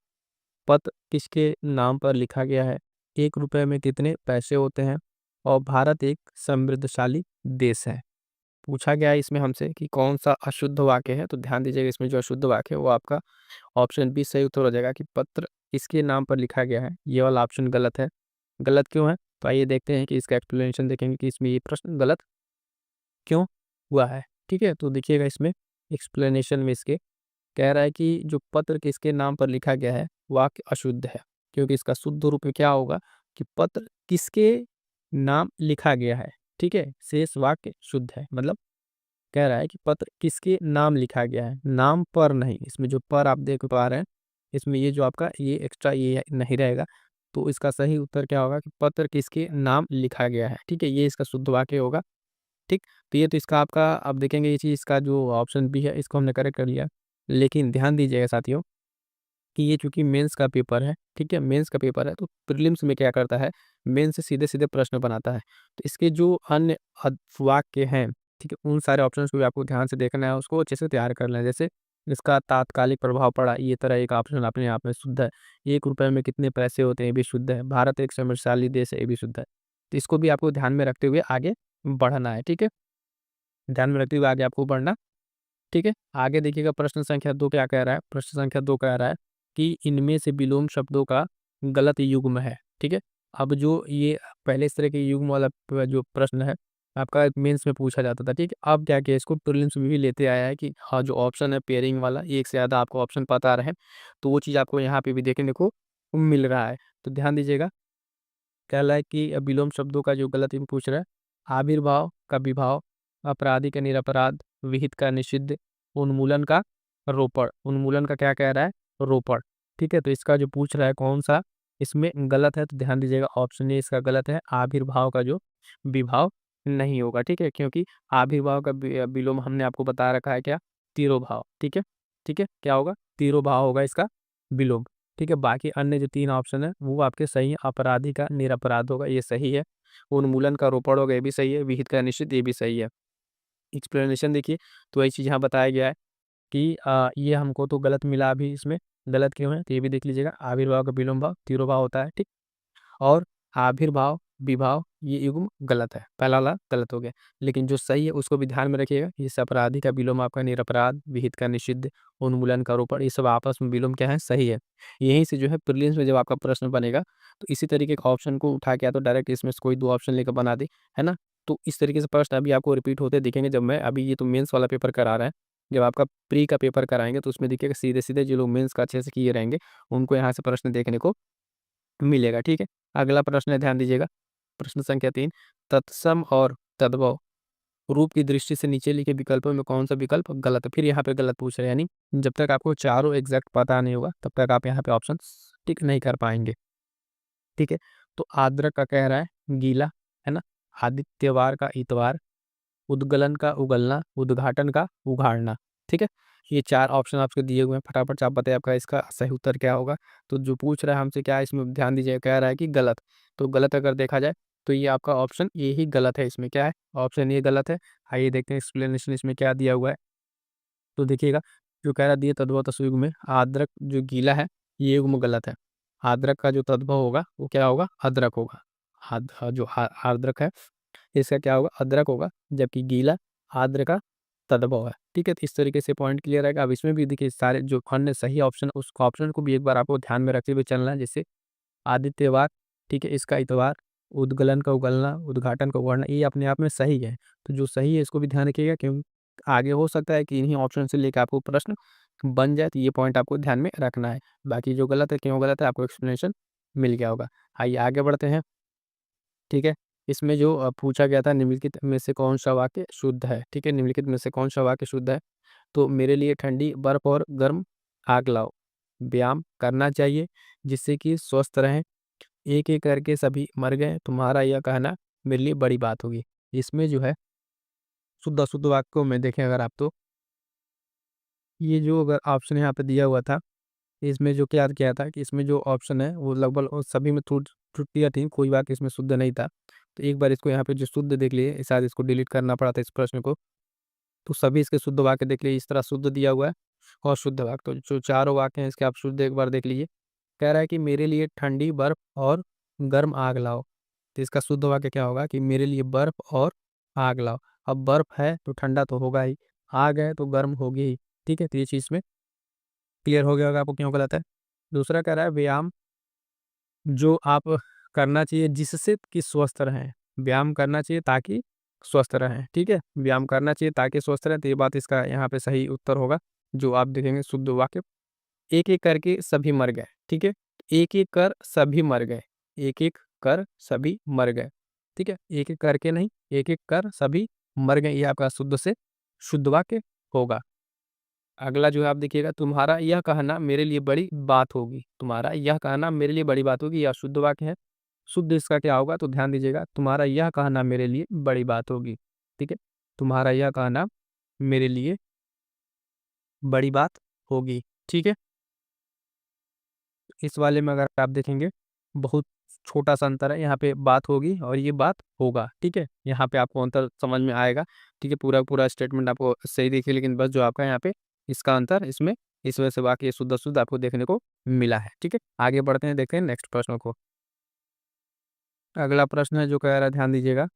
पत्र किसके नाम पर लिखा गया है, 1 रुपए में कितने पैसे होते हैं, और भारत एक समृद्धशाली देश है। पूछा गया है इसमें हमसे कि कौन सा अशुद्ध वाक्य है। तो ध्यान दीजिएगा, इसमें जो अशुद्ध वाक्य है वो आपका ऑप्शन बी सही उत्तर हो जाएगा, कि पत्र किसके नाम पर लिखा गया है। ये वाला ऑप्शन गलत है। गलत क्यों है, तो आइए देखते हैं कि इसका एक्सप्लेनेशन देखेंगे कि इसमें ये प्रश्न गलत क्यों हुआ है। ठीक है, तो देखिएगा इसमें एक्सप्लेनेशन में इसके कह रहा है कि जो पत्र किसके नाम पर लिखा गया है वाक्य अशुद्ध है, क्योंकि इसका शुद्ध रूप में क्या होगा कि पत्र किसके नाम लिखा गया है, ठीक है? शेष वाक्य शुद्ध है। मतलब कह रहा है कि पत्र किसके नाम लिखा गया है, नाम पर नहीं। इसमें जो पर आप देख पा रहे हैं, इसमें ये जो आपका ये एक्स्ट्रा ये नहीं रहेगा। तो इसका सही उत्तर क्या होगा कि पत्र किसके नाम लिखा गया है, ठीक है? ये इसका शुद्ध वाक्य होगा, ठीक? तो ये तो इसका आपका अब देखेंगे ये चीज़ इसका जो ऑप्शन बी है इसको हमने करेक्ट कर लिया। लेकिन ध्यान दीजिएगा साथियों कि ये चूँकि मेंस का पेपर है, ठीक है? मेंस का पेपर है तो प्रीलिम्स में क्या करता है, मेंस से सीधे-सीधे प्रश्न बनाता है। तो इसके जो अन्य वाक्य हैं, ठीक है? उन सारे ऑप्शंस को भी आपको ध्यान से देखना है, उसको अच्छे से तैयार करना है। जैसे इसका तात्कालिक प्रभाव पड़ा, ये तरह एक ऑप्शन अपने आप में शुद्ध है। ₹1 में कितने पैसे होते हैं, ये भी शुद्ध है। भारत एक समृद्धशाली देश है, ये भी शुद्ध है। तो इसको भी आपको ध्यान में रखते हुए आगे बढ़ना है, ठीक है? ध्यान में रखते हुए आगे आपको बढ़ना ठीक है? आगे देखिएगा प्रश्न संख्या 2 क्या कह रहा है? प्रश्न संख्या 2 कह रहा है कि इनमें से विलोम शब्दों का गलत युग्म है, ठीक है? अब जो ये पहले इस तरह के युग्म वाला जो प्रश्न है, आपका मेंस में पूछा जाता था, ठीक है? अब क्या किया इसको प्रीलिम्स में भी लेते आया है कि हाँ, जो ऑप्शन है पेयरिंग वाला, एक से ज़्यादा आपको ऑप्शन पता रहे, तो वो चीज़ आपको यहाँ पे भी देखने को मिल रहा है। तो ध्यान दीजिएगा, कह रहा है कि विलोम शब्दों का जो गलत युग्म पूछ रहा है, आविर्भाव का विभाव, अपराधी का निरपराध, विहित का निषिद्ध, उन्मूलन का रोपण। उन्मूलन का क्या कह रहा है? रोपण। ठीक है? तो इसका जो पूछ रहा है कौन-सा इसमें गलत है, तो ध्यान दीजिएगा ऑप्शन ए इसका गलत है। आविर्भाव का जो विभाव नहीं होगा, ठीक है? क्योंकि आविर्भाव का विलोम हमने आपको बता रखा है क्या? तिरोभाव, ठीक है? ठीक है? क्या होगा? तिरोभाव होगा इसका विलोम, ठीक है? बाकी अन्य जो 3 ऑप्शन है, वो आपके सही हैं। अपराधी का निरपराध होगा, ये सही है। उन्मूलन का रोपण होगा, ये भी सही है। विहित का निषिद्ध, ये भी सही है। एक्सप्लेनेशन देखिए, तो वही चीज़ यहाँ बताया गया है कि ये हमको तो गलत मिला अभी इसमें, गलत क्यों है? तो ये भी देख लीजिएगा, आविर्भाव का विलोम भाव तिरोभाव होता है, ठीक? और आविर्भाव, विभाव ये युग्म गलत है, पहला वाला गलत हो गया। लेकिन जो सही है उसको भी ध्यान में रखिएगा, इस अपराधी का विलोम आपका निरपराध, विहित का निषिद्ध, उन्मूलन का रोपण, ये सब आपस में विलोम क्या है? सही है। यहीं से जो है प्रीलिम्स में जब आपका प्रश्न बनेगा, तो इसी तरीके का ऑप्शन को उठा के या तो डायरेक्ट इसमें से कोई 2 ऑप्शन लेकर बना दे, है ना? तो इस तरीके से प्रश्न अभी आपको रिपीट होते दिखेंगे जब मैं अभी ये तो मेंस वाला पेपर करा रहा है, जब आपका प्री का पेपर कराएँगे तो उसमें देखिएगा सीधे-सीधे जो लोग मेंस का अच्छे से किए रहेंगे, उनको यहाँ से प्रश्न देखने को मिलेगा, ठीक है? अगला प्रश्न है ध्यान दीजिएगा, प्रश्न संख्या 3 तत्सम और तद्भव रूप की दृष्टि से नीचे लिखे विकल्पों में कौन-सा विकल्प गलत है? फिर यहाँ पे गलत पूछ रहे हैं, यानी जब तक आपको चारों एग्ज़ैक्ट पता नहीं होगा, तब तक आप यहाँ पे ऑप्शंस टिक नहीं कर पाएँगे, ठीक है? तो आर्द्रक का कह रहा है गीला, है ना? आदित्यवार का इतवार, उद्गलन का उगलना, उद्घाटन का उघाड़ना, ठीक है? ये 4 ऑप्शन आपको दिए हुए हैं, फटाफट से आप बताइए आपका इसका सही उत्तर क्या होगा? तो जो पूछ रहा है हमसे क्या है इसमें ध्यान दीजिए, कह रहा है कि गलत। तो गलत अगर देखा जाए, तो ये आपका ऑप्शन ए ही गलत है इसमें क्या है? ऑप्शन ए गलत है। आइए देखते हैं एक्सप्लेनेशन इसमें क्या दिया हुआ है। तो देखिएगा, जो कह रहा दिए तद्भव तस्वीर में आद्रक जो गीला है, ये युग्म गलत है। आद्रक का जो तद्भव होगा, वो क्या होगा? अदरक होगा। जो आर्द्रक है इसका क्या होगा? अदरक होगा, जबकि गीला आर्द्र का तद्भव है, ठीक है? तो इस तरीके से पॉइंट क्लियर रहेगा। अब इसमें भी देखिए सारे जो अन्य सही ऑप्शन उस ऑप्शन को भी एक बार आपको ध्यान में रखते हुए चलना है। जैसे आदित्यवार, ठीक है? इसका इतवार, उद्गलन का उगलना, उद्घाटन का उघाड़ना, ये अपने आप में सही है। तो जो सही है इसको भी ध्यान रखिएगा क्योंकि आगे हो सकता है कि इन्हीं ऑप्शन से लेके आपको प्रश्न बन जाए, तो ये पॉइंट आपको ध्यान में रखना है। बाकी जो गलत है, क्यों गलत है, आपको एक्सप्लेनेशन मिल गया होगा। आइए आगे बढ़ते हैं। ठीक है? इसमें जो पूछा गया था निम्नलिखित में से कौन-सा वाक्य शुद्ध है? ठीक है? निम्नलिखित में से कौन-सा वाक्य शुद्ध है? तो मेरे लिए ठंडी बर्फ और गर्म आग लाओ। व्यायाम करना चाहिए जिससे कि स्वस्थ रहें। एक-एक करके सभी मर गए, तुम्हारा यह कहना मेरे लिए बड़ी बात होगी। इसमें जो है शुद्ध-अशुद्ध वाक्यों में देखें अगर आप तो ये जो अगर ऑप्शन यहाँ पे दिया हुआ था, इसमें जो क्या किया था कि इसमें जो ऑप्शन है वो लगभग सभी में त्रुटियाँ थी, कोई वाक्य इसमें शुद्ध नहीं था। तो एक बार इसको यहाँ पे जो शुद्ध देख लिए, शायद इसको डिलीट करना पड़ा था इस प्रश्न को। तो सभी इसके शुद्ध वाक्य देख लीजिए, इस तरह शुद्ध दिया हुआ है और शुद्ध वाक्य। तो जो चारों वाक्य हैं इसके आप शुद्ध एक बार देख लीजिए। कह रहा है कि मेरे लिए ठंडी बर्फ और गर्म आग लाओ। तो इसका शुद्ध वाक्य क्या होगा कि मेरे लिए बर्फ और आग लाओ। अब बर्फ है तो ठंडा तो होगा ही, आग है तो गर्म होगी ही। ठीक है? तो ये चीज़ में क्लियर हो गया होगा आपको क्यों गलत है। दूसरा कह रहा है व्यायाम जो आप करना चाहिए जिससे कि स्वस्थ रहें। व्यायाम करना चाहिए ताकि स्वस्थ रहें, ठीक है? व्यायाम करना चाहिए ताकि स्वस्थ रहें, तो ये बात इसका यहाँ पे सही उत्तर होगा, जो आप देखेंगे शुद्ध वाक्य। एक-एक करके सभी मर गए, ठीक है? एक-एक कर सभी मर गए, एक-एक कर सभी मर गए, ठीक है? एक-एक करके नहीं, एक-एक कर सभी मर गए, ये आपका शुद्ध से शुद्ध वाक्य होगा। अगला जो है आप देखिएगा, तुम्हारा यह कहना मेरे लिए बड़ी बात होगी, तुम्हारा यह कहना मेरे लिए बड़ी बात होगी, यह शुद्ध वाक्य है। शुद्ध इसका क्या होगा, तो ध्यान दीजिएगा, तुम्हारा यह कहना मेरे लिए बड़ी बात होगी, ठीक है? तुम्हारा यह कहना मेरे लिए बड़ी बात होगी, ठीक है? इस वाले में अगर आप देखेंगे, बहुत छोटा-सा अंतर है, यहाँ पे बात होगी और ये बात होगा, ठीक है? यहाँ पे आपको अंतर समझ में आएगा, ठीक है? पूरा-पूरा स्टेटमेंट आपको सही दिखे, लेकिन बस जो आपका यहाँ पे इसका अंतर इसमें, इस वजह से बाकी शुद्ध-शुद्ध आपको देखने को मिला है, ठीक है? आगे बढ़ते हैं, देखते हैं नेक्स्ट प्रश्न को। अगला प्रश्न है जो कह रहा है, ध्यान दीजिएगा,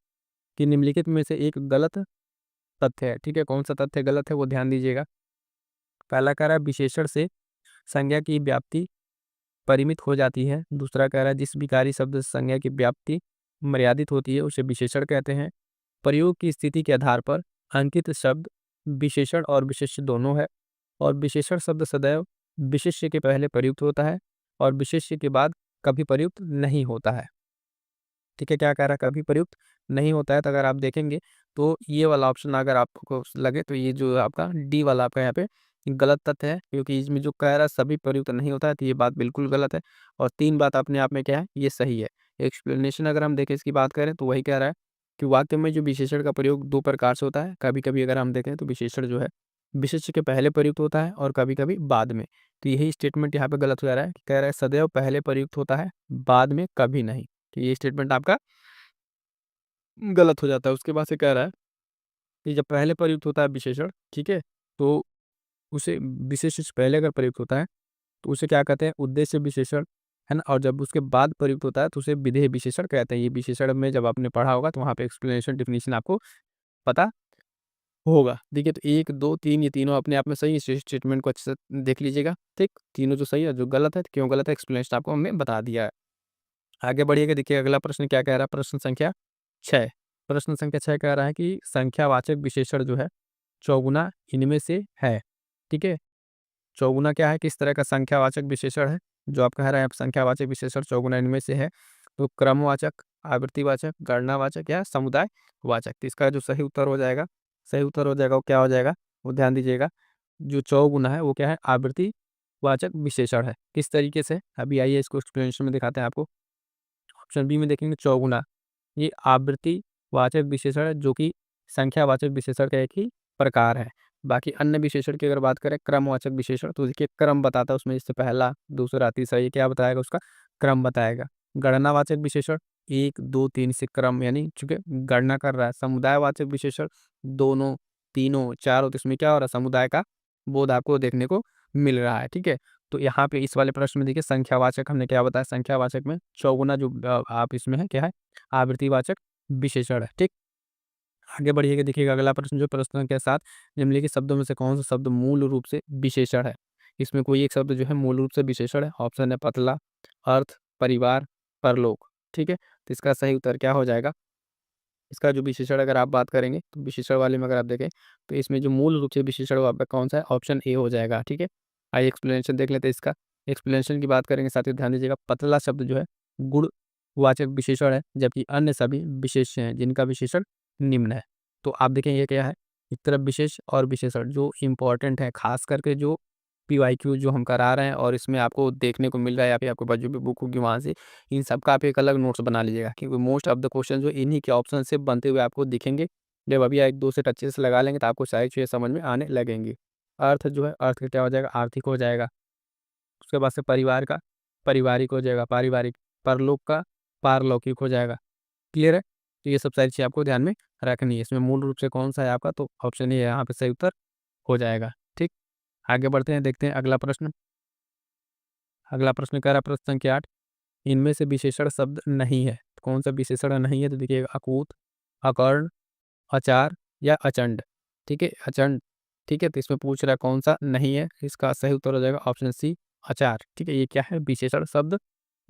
कि निम्नलिखित में से एक गलत तथ्य है, ठीक है? कौन-सा तथ्य गलत है वो ध्यान दीजिएगा। पहला कह रहा है विशेषण से संज्ञा की व्याप्ति परिमित हो जाती है। दूसरा कह रहा है जिस विकारी शब्द से संज्ञा की व्याप्ति मर्यादित होती है उसे विशेषण कहते हैं। प्रयोग की स्थिति के आधार पर अंकित शब्द विशेषण और विशेष्य दोनों है, और विशेषण शब्द सदैव विशेष्य के पहले प्रयुक्त होता है और विशेष्य के बाद कभी प्रयुक्त नहीं होता है। ठीक है, क्या कह रहा है, कभी प्रयुक्त नहीं होता है। तो अगर आप देखेंगे तो ये वाला ऑप्शन अगर आपको लगे तो ये जो आपका डी वाला आपका यहाँ पे गलत तथ्य है, क्योंकि इसमें जो कह रहा है सभी प्रयुक्त नहीं होता है, तो ये बात बिल्कुल गलत है। और 3 बात अपने आप में क्या है, ये सही है। एक्सप्लेनेशन अगर हम देखें इसकी बात करें तो वही कह रहा है कि वाक्य में जो विशेषण का प्रयोग 2 प्रकार से होता है। कभी-कभी अगर हम देखें तो विशेषण जो है विशेष्य के पहले प्रयुक्त होता है और कभी-कभी बाद में। तो यही स्टेटमेंट यहाँ पे गलत हो जा रहा है, कह रहा है सदैव पहले प्रयुक्त होता है, बाद में कभी नहीं। तो ये स्टेटमेंट आपका गलत हो जाता है। उसके बाद से कह रहा है कि जब पहले प्रयुक्त होता है विशेषण, ठीक है? तो उसे विशेष्य से पहले अगर प्रयुक्त होता है, तो उसे क्या कहते हैं? उद्देश्य विशेषण, है ना? और जब उसके बाद प्रयुक्त होता है, तो उसे विधेय विशेषण कहते हैं। ये विशेषण में जब आपने पढ़ा होगा, तो वहाँ पे एक्सप्लेनेशन, डेफिनिशन आपको पता होगा। देखिए, तो 1, 2, 3 ये तीनों अपने आप में सही है। इस स्टेटमेंट को अच्छे से देख लीजिएगा, ठीक? तीनों जो सही है, जो गलत है, क्यों गलत है, एक्सप्लेनेशन आपको हमने बता दिया है। आगे बढ़िएगा, देखिए अगला प्रश्न क्या कह रहा है, प्रश्न संख्या 6। प्रश्न संख्या 6 कह रहा है कि संख्यावाचक विशेषण जो है चौगुना इनमें से है, ठीक है? चौगुना क्या है, किस तरह का संख्यावाचक विशेषण है? जो आप कह रहे हैं संख्यावाचक विशेषण चौगुना इनमें से है, तो क्रमवाचक, आवृत्तिवाचक, गणनावाचक या समुदायवाचक। तो इसका जो सही उत्तर हो जाएगा वो क्या हो जाएगा? वो ध्यान दीजिएगा, जो चौगुना है वो क्या है? आवृत्तिवाचक विशेषण है। किस तरीके से? अभी आइए इसको एक्सप्लेनेशन में दिखाते हैं आपको। ऑप्शन बी में देखेंगे चौगुना, ये आवृत्तिवाचक विशेषण है जो कि संख्यावाचक विशेषण का एक ही प्रकार है। बाकी अन्य विशेषण की अगर बात करें क्रमवाचक विशेषण, तो देखिए क्रम बताता है उसमें, जैसे पहला, दूसरा, तीसरा, ये क्या बताएगा? उसका क्रम बताएगा। गणनावाचक विशेषण 1, 2, 3 से क्रम यानी चूँकि गणना कर रहा है। समुदायवाचक विशेषण दोनों, तीनों, चारों, तो इसमें क्या हो रहा है? समुदाय का बोध आपको देखने को मिल रहा है, ठीक है? तो यहाँ पे इस वाले प्रश्न में देखिए संख्यावाचक हमने क्या बताया? संख्यावाचक में चौगुना जो आप इसमें है क्या है? आवृत्तिवाचक विशेषण है, ठीक? आगे बढ़िएगा, देखिएगा अगला प्रश्न जो प्रश्न संख्या 7, निम्नलिखित शब्दों में से कौन सा शब्द मूल रूप से विशेषण है? इसमें कोई एक शब्द जो है मूल रूप से विशेषण है। ऑप्शन है पतला, अर्थ, परिवार, परलोक, ठीक है? तो इसका सही उत्तर क्या हो जाएगा? इसका जो विशेषण अगर आप बात करेंगे, तो विशेषण वाले में अगर आप देखें, तो इसमें जो मूल रूप से विशेषण वो आपका कौन-सा है? ऑप्शन ए हो जाएगा, ठीक है? आइए एक्सप्लेनेशन देख लेते हैं इसका। एक्सप्लेनेशन की बात करेंगे, साथियों ध्यान दीजिएगा, पतला शब्द जो है गुणवाचक विशेषण है, जबकि अन्य सभी विशेष्य हैं, जिनका विशेषण निम्न है। तो आप देखें ये क्या है? एक तरफ विशेष और विशेषण जो इम्पोर्टेंट है, खास करके जो पीवाईक्यू जो हम करा रहे हैं और इसमें आपको देखने को मिल रहा है या फिर आपके पास जो भी बुक होगी वहाँ से, इन सब का आप एक अलग नोट्स बना लीजिएगा, क्योंकि मोस्ट ऑफ द क्वेश्चन जो इन्हीं के ऑप्शन से बनते हुए आपको दिखेंगे। जब अभी 1-2 सेट अच्छे से लगा लेंगे तो आपको सारी चीज़ें समझ में आने लगेंगी। अर्थ जो है, अर्थ का क्या हो जाएगा? आर्थिक हो जाएगा। उसके बाद से परिवार का पारिवारिक हो जाएगा, पारिवारिक। परलोक का पारलौकिक हो जाएगा। क्लियर है? तो ये सब सारी चीज़ें आपको ध्यान में रखनी है। इसमें मूल रूप से कौन-सा है आपका? तो ऑप्शन ए यहाँ पे सही उत्तर हो जाएगा। ठीक? आगे बढ़ते हैं, देखते हैं अगला प्रश्न। अगला प्रश्न कह रहा है प्रश्न संख्या 8, इनमें से विशेषण शब्द नहीं है। कौन सा विशेषण नहीं है? तो देखिए अकूत, अकर्ण, अचार या अचंड। ठीक है? अचंड। ठीक है? तो इसमें पूछ रहा है कौन सा नहीं है? इसका सही उत्तर हो जाएगा ऑप्शन सी, अचार। ठीक है? ये क्या है? विशेषण शब्द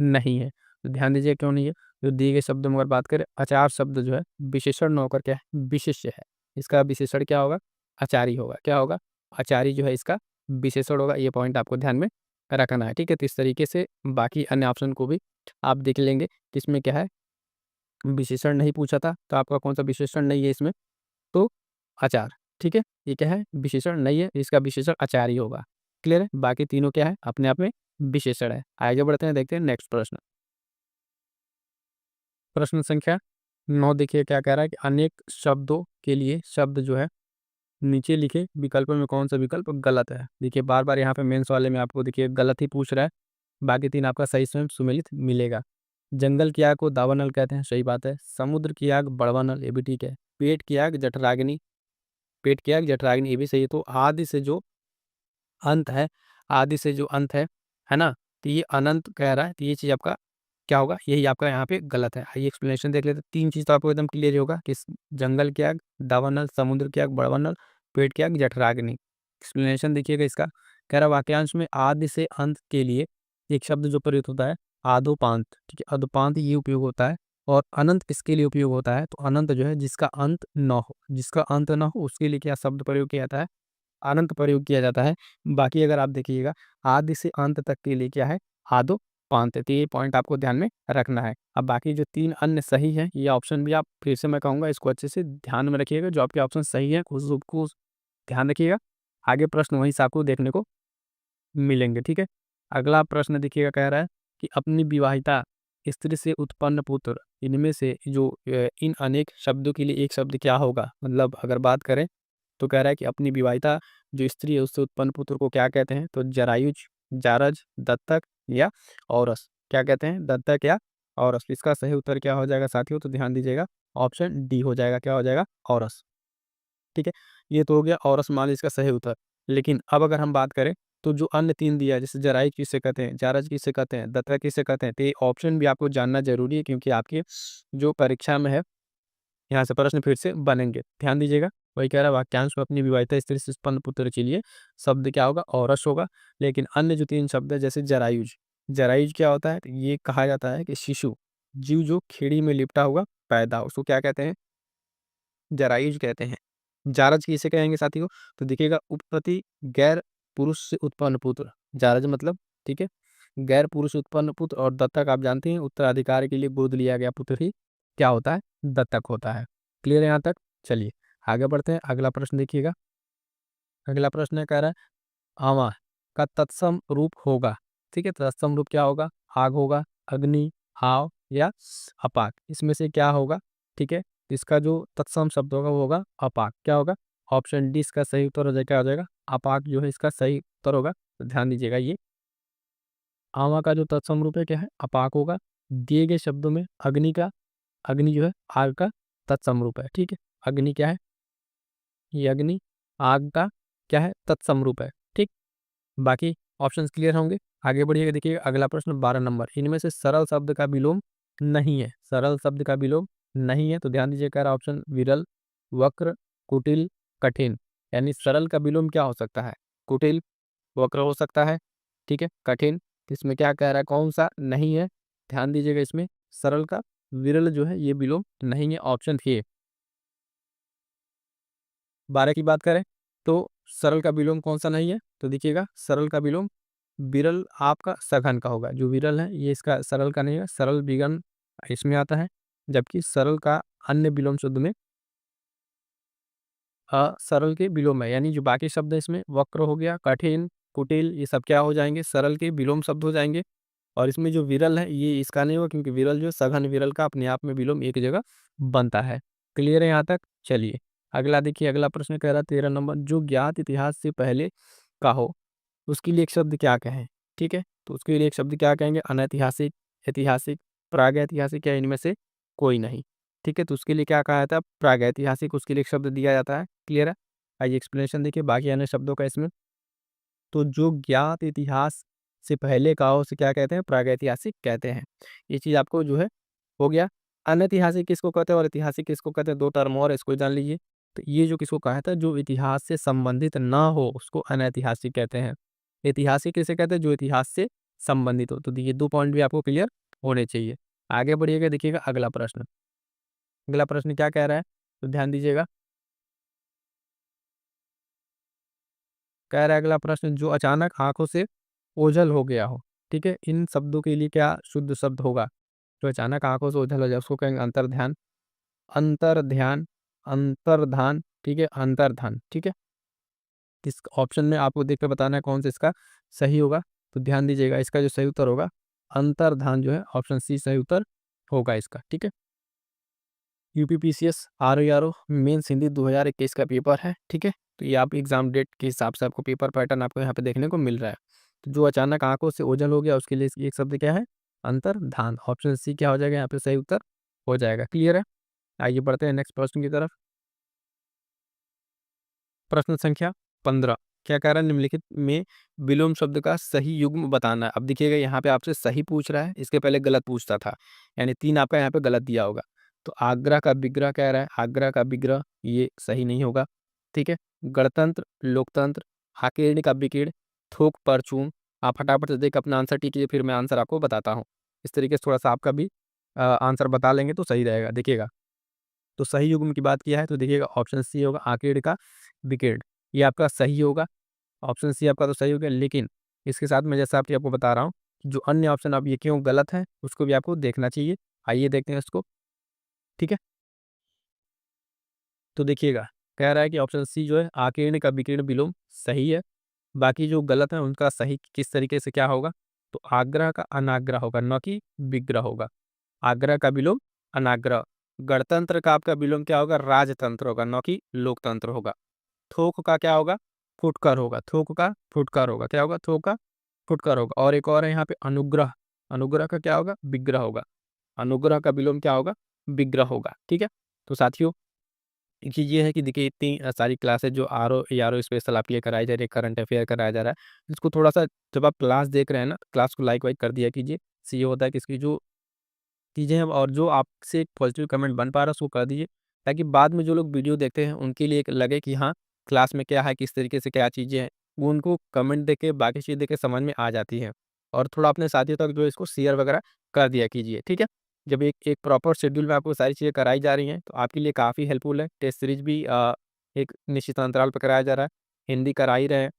नहीं है। तो ध्यान दीजिए क्यों नहीं है? जो दिए गए शब्दों में अगर बात करें, अचार शब्द जो है विशेषण न होकर क्या है? विशेष्य है। इसका विशेषण क्या होगा? आचारी होगा। क्या होगा? आचारी जो है इसका विशेषण होगा। ये पॉइंट आपको ध्यान में रखना है, ठीक है? तो इस तरीके से बाकी अन्य ऑप्शन को भी आप देख लेंगे कि इसमें क्या है, विशेषण नहीं पूछा था, तो आपका कौन-सा विशेषण नहीं है इसमें? तो अचार, ठीक है? ये क्या है? विशेषण नहीं है, इसका विशेषण अचार ही होगा। क्लियर है? बाकी तीनों क्या है? अपने आप में विशेषण है। आगे बढ़ते हैं, देखते हैं नेक्स्ट प्रश्न। प्रश्न संख्या 9 देखिए क्या कह रहा है कि अनेक शब्दों के लिए शब्द जो है नीचे लिखे विकल्पों में कौन सा विकल्प गलत है? देखिए बार-बार यहाँ पे मेंस वाले में आपको देखिए गलत ही पूछ रहा है। बाकी 3 आपका सही स्वयं सुमेलित मिलेगा। जंगल की आग को दावानल कहते हैं, सही बात है। समुद्र की आग बड़वानल, ये भी ठीक है। पेट की आग जठराग्नि, पेट की आग जठराग्नि, ये भी सही है। तो आदि से जो अंत है, आदि से जो अंत है ना? तो ये अनंत कह रहा है, तो ये चीज़ आपका क्या होगा? यही आपका यहाँ पे गलत है। आइए एक्सप्लेनेशन देख लेते हैं। 3 चीज़ तो आपको एकदम क्लियर ही होगा कि जंगल की आग दावानल, समुद्र की आग बड़वानल, पेट की आग जठराग्नि। एक्सप्लेनेशन देखिएगा इसका, कह रहा वाक्यांश में आदि से अंत के लिए एक शब्द जो प्रयुक्त होता है आदोपांत, ठीक है? अदोपांत ये उपयोग होता है और अनंत किसके लिए उपयोग होता है? तो अनंत जो है जिसका अंत ना हो, जिसका अंत ना हो उसके लिए क्या शब्द प्रयोग किया जाता है? अनंत प्रयोग किया जाता है। बाकी अगर आप देखिएगा आदि से अंत तक के लिए क्या है? आदोपांत है। तो ये पॉइंट आपको ध्यान में रखना है। अब बाकी जो 3 अन्य सही हैं, ये ऑप्शन भी आप फिर से मैं कहूँगा इसको अच्छे से ध्यान में रखिएगा। जो आपके ऑप्शन सही है उसको ध्यान रखिएगा। आगे प्रश्न वहीं से आपको देखने को मिलेंगे, ठीक है? अगला प्रश्न देखिएगा कह रहा है कि अपनी विवाहिता स्त्री से उत्पन्न पुत्र, इनमें से जो इन अनेक शब्दों के लिए एक शब्द क्या होगा? मतलब अगर बात करें तो कह रहा है कि अपनी विवाहिता जो स्त्री है उससे उत्पन्न पुत्र को क्या कहते हैं? तो जरायुज, जारज, दत्तक या औरस। क्या कहते हैं? दत्तक या औरस। इसका सही उत्तर क्या हो जाएगा साथियों? तो ध्यान दीजिएगा, ऑप्शन डी हो जाएगा। क्या हो जाएगा? औरस। ठीक है? ये तो हो गया औरस मान लीजिए इसका सही उत्तर। लेकिन अब अगर हम बात करें तो जो अन्य 3 दिया है जैसे जरायुज किसे कहते हैं, जारज किसे कहते हैं, दत्तक किसे कहते हैं? तो ये ऑप्शन भी आपको जानना ज़रूरी है क्योंकि आपकी जो परीक्षा में है यहाँ से प्रश्न फिर से बनेंगे। ध्यान दीजिएगा, वही कह रहा है वाक्यांश में अपनी विवाहिता स्त्री से उत्पन्न पुत्र के लिए शब्द क्या होगा? औरस होगा। लेकिन अन्य जो 3 शब्द है जैसे जरायुज, जरायुज क्या होता है? तो ये कहा जाता है कि शिशु, जीव जो खेड़ी में लिपटा हुआ पैदा हो, उसको क्या कहते हैं? जरायुज कहते हैं। जारज किसे कहेंगे साथियों? तो देखिएगा उत्पत्ति गैर पुरुष से उत्पन्न पुत्र, जारज मतलब, ठीक है? गैर पुरुष उत्पन्न पुत्र और दत्तक आप जानते हैं उत्तराधिकार के लिए गोद लिया गया पुत्र ही क्या होता है? दत्तक होता है। क्लियर है यहाँ तक? चलिए आगे बढ़ते हैं। अगला प्रश्न देखिएगा। अगला प्रश्न कह रहा है आमा का तत्सम रूप होगा, ठीक है? तत्सम रूप क्या होगा? आग होगा, अग्नि, हाव या अपाक, इसमें से क्या होगा? ठीक है? इसका जो तत्सम शब्द होगा वो होगा अपाक। क्या होगा? ऑप्शन डी इसका सही उत्तर हो जाएगा। क्या हो जाएगा? अपाक जो है इसका सही उत्तर होगा। तो ध्यान दीजिएगा, ये आमा का जो तत्सम रूप है क्या है? अपाक होगा। दिए गए शब्दों में अग्नि जो है आग का तत्सम रूप है, ठीक है? अग्नि क्या है? ये अग्नि आग का क्या है? तत्सम रूप है, ठीक? बाकी ऑप्शंस क्लियर होंगे। आगे बढ़िएगा, देखिए अगला प्रश्न 12 नंबर, इनमें से सरल शब्द का विलोम नहीं है, सरल शब्द का विलोम नहीं है। तो ध्यान दीजिए, कह रहा ऑप्शन विरल, वक्र, कुटिल, कठिन। यानी सरल का विलोम क्या हो सकता है? कुटिल, वक्र हो सकता है, ठीक है? कठिन, तो इसमें क्या कह रहा है? कौन सा नहीं है? ध्यान दीजिएगा, इसमें सरल का विरल जो है ये विलोम नहीं है। ऑप्शन ए 12 की बात करें तो सरल का विलोम कौन-सा नहीं है? तो देखिएगा सरल का विलोम विरल आपका सघन का होगा। जो विरल है ये इसका सरल का नहीं है, सरल विगन इसमें आता है। जबकि सरल का अन्य विलोम शब्द में सरल के विलोम है। यानी जो बाकी शब्द है इसमें वक्र हो गया, कठिन, कुटिल, ये सब क्या हो जाएँगे? सरल के विलोम शब्द हो जाएँगे। और इसमें जो विरल है ये इसका नहीं होगा क्योंकि विरल जो है सघन विरल का अपने आप में विलोम एक जगह बनता है। क्लियर है यहाँ तक? चलिए अगला देखिए, अगला प्रश्न कह रहा है 13 नंबर, जो ज्ञात इतिहास से पहले का हो उसके लिए एक शब्द क्या कहें? ठीक है? तो उसके लिए एक शब्द क्या कहेंगे? अनैतिहासिक, ऐतिहासिक, प्रागैतिहासिक या इनमें से कोई नहीं। ठीक है? तो उसके लिए क्या कहा जाता है? प्रागैतिहासिक, उसके लिए एक शब्द दिया जाता है। क्लियर है? आइए एक्सप्लेनेशन देखिए बाकी अन्य शब्दों का इसमें। तो जो ज्ञात इतिहास से पहले का हो उसे क्या कहते हैं? प्रागैतिहासिक कहते हैं। ये चीज़ आपको जो है हो गया। अनैतिहासिक किसको कहते हैं और ऐतिहासिक किसको कहते हैं? 2 टर्म और है, इसको जान लीजिए। तो ये जो किसको कहा था, जो इतिहास से संबंधित ना हो उसको अनैतिहासिक कहते हैं। ऐतिहासिक किसे कहते हैं? जो इतिहास से संबंधित हो। तो ये 2 पॉइंट भी आपको क्लियर होने चाहिए। आगे बढ़िएगा, देखिएगा अगला प्रश्न। अगला प्रश्न क्या कह रहा है? तो ध्यान दीजिएगा। कह रहा है अगला प्रश्न, जो अचानक आँखों से ओझल हो गया हो, ठीक है? इन शब्दों के लिए क्या शुद्ध शब्द होगा? जो अचानक आँखों से ओझल हो जाए उसको कहेंगे अंतर्ध्यान, अंतर्ध्यान, अंतर्धान, ठीक है? अंतर्धान, ठीक है? इस ऑप्शन में आपको देख के बताना है कौन सा इसका सही होगा, तो ध्यान दीजिएगा इसका जो सही उत्तर होगा, अंतर्धान जो है ऑप्शन सी सही उत्तर होगा इसका, ठीक है? यूपीपीसीएस आरओ मेंस हिंदी 2021 का पेपर है, ठीक है? तो ये आप एग्जाम डेट के हिसाब से आपको पेपर पैटर्न आपको यहाँ पे देखने को मिल रहा है। तो जो अचानक आंखों से ओझल हो गया उसके लिए एक शब्द क्या है? अंतर्धान। ऑप्शन सी क्या हो जाएगा यहाँ पे सही उत्तर हो जाएगा। क्लियर है? आइए बढ़ते हैं नेक्स्ट प्रश्न की तरफ। प्रश्न संख्या 15 क्या कह रहा है? निम्नलिखित में विलोम शब्द का सही युग्म बताना है। अब देखिएगा यहाँ पे आपसे सही पूछ रहा है, इसके पहले गलत पूछता था, यानी 3 आपका यहाँ पे गलत दिया होगा। तो आगरा का विग्रह कह रहा है, आगरा का विग्रह ये सही नहीं होगा, ठीक है? गणतंत्र, लोकतंत्र, हाकिरणी का विकीर्ण, थोक परचून। आप फटाफट से देख अपना आंसर टिक कीजिए, फिर मैं आंसर आपको बताता हूँ। इस तरीके से थोड़ा-सा आपका भी आंसर बता लेंगे तो सही रहेगा। देखिएगा तो सही युग्म की बात किया है तो देखिएगा ऑप्शन सी होगा आकेड़ का विकेड़, ये आपका सही होगा। ऑप्शन सी आपका तो सही हो गया, लेकिन इसके साथ मैं जैसा आपको बता रहा हूँ, जो अन्य ऑप्शन अब ये क्यों गलत है उसको भी आपको देखना चाहिए। आइए देखते हैं इसको, ठीक है? तो देखिएगा कह रहा है कि ऑप्शन सी जो है आकीर्ण का विकीर्ण विलोम सही है। बाकी जो गलत है उनका सही किस तरीके से क्या होगा? तो आग्रह का अनाग्रह होगा, न कि विग्रह होगा। आग्रह का विलोम अनाग्रह। गणतंत्र का आपका विलोम क्या होगा? राजतंत्र होगा, न कि लोकतंत्र होगा। थोक का क्या होगा? फुटकर होगा, थोक का फुटकर होगा। क्या होगा? थोक का फुटकर होगा। और एक और है यहाँ पे अनुग्रह, अनुग्रह का क्या होगा? विग्रह होगा। अनुग्रह का विलोम क्या होगा? विग्रह होगा, ठीक है? तो साथियों एक चीज़ ये है कि देखिए इतनी सारी क्लासेस जो आरओ एआरओ स्पेशल आपके लिए कराई जा रही है, करंट अफेयर कराया जा रहा है, इसको थोड़ा-सा जब आप क्लास देख रहे हैं ना, क्लास को लाइक वाइक कर दिया कीजिए। इससे ये होता है कि इसकी जो चीज़ें हैं और जो आपसे एक पॉजिटिव कमेंट बन पा रहा है उसको कर दीजिए, ताकि बाद में जो लोग वीडियो देखते हैं उनके लिए एक लगे कि हाँ, क्लास में क्या है, किस तरीके से क्या चीज़ें हैं, वो उनको कमेंट देख के बाकी चीज़ देख के समझ में आ जाती हैं। और थोड़ा अपने साथियों तक जो है इसको शेयर वगैरह कर दिया कीजिए, ठीक है? जब एक एक प्रॉपर शेड्यूल में आपको सारी चीज़ें कराई जा रही हैं, तो आपके लिए काफ़ी हेल्पफुल है। टेस्ट सीरीज़ भी एक निश्चित अंतराल पे कराया जा रहा है, हिंदी करा ही रहे हैं,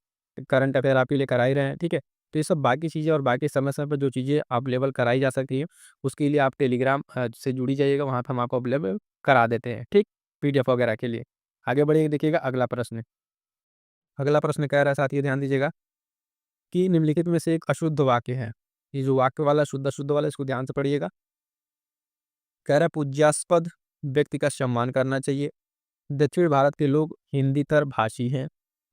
करंट अफेयर आपके लिए करा ही रहे हैं, ठीक है? तो ये सब बाकी चीज़ें और बाकी समय-समय पे जो चीज़ें अवेलेबल कराई जा सकती हैं उसके लिए आप टेलीग्राम से जुड़ी जाइएगा, वहाँ पे हम आपको अवेलेबल करा देते हैं, ठीक? पीडीएफ वगैरह के लिए। आगे बढ़िए देखिएगा अगला प्रश्न। अगला प्रश्न कह रहा है साथियों ध्यान दीजिएगा कि निम्नलिखित में से एक अशुद्ध वाक्य है। ये जो वाक्य वाला शुद्ध-अशुद्ध वाला इसको ध्यान से पढ़िएगा। कह रहा है पूज्यास्पद व्यक्ति का सम्मान करना चाहिए। दक्षिण भारत के लोग हिंदीतर भाषी हैं।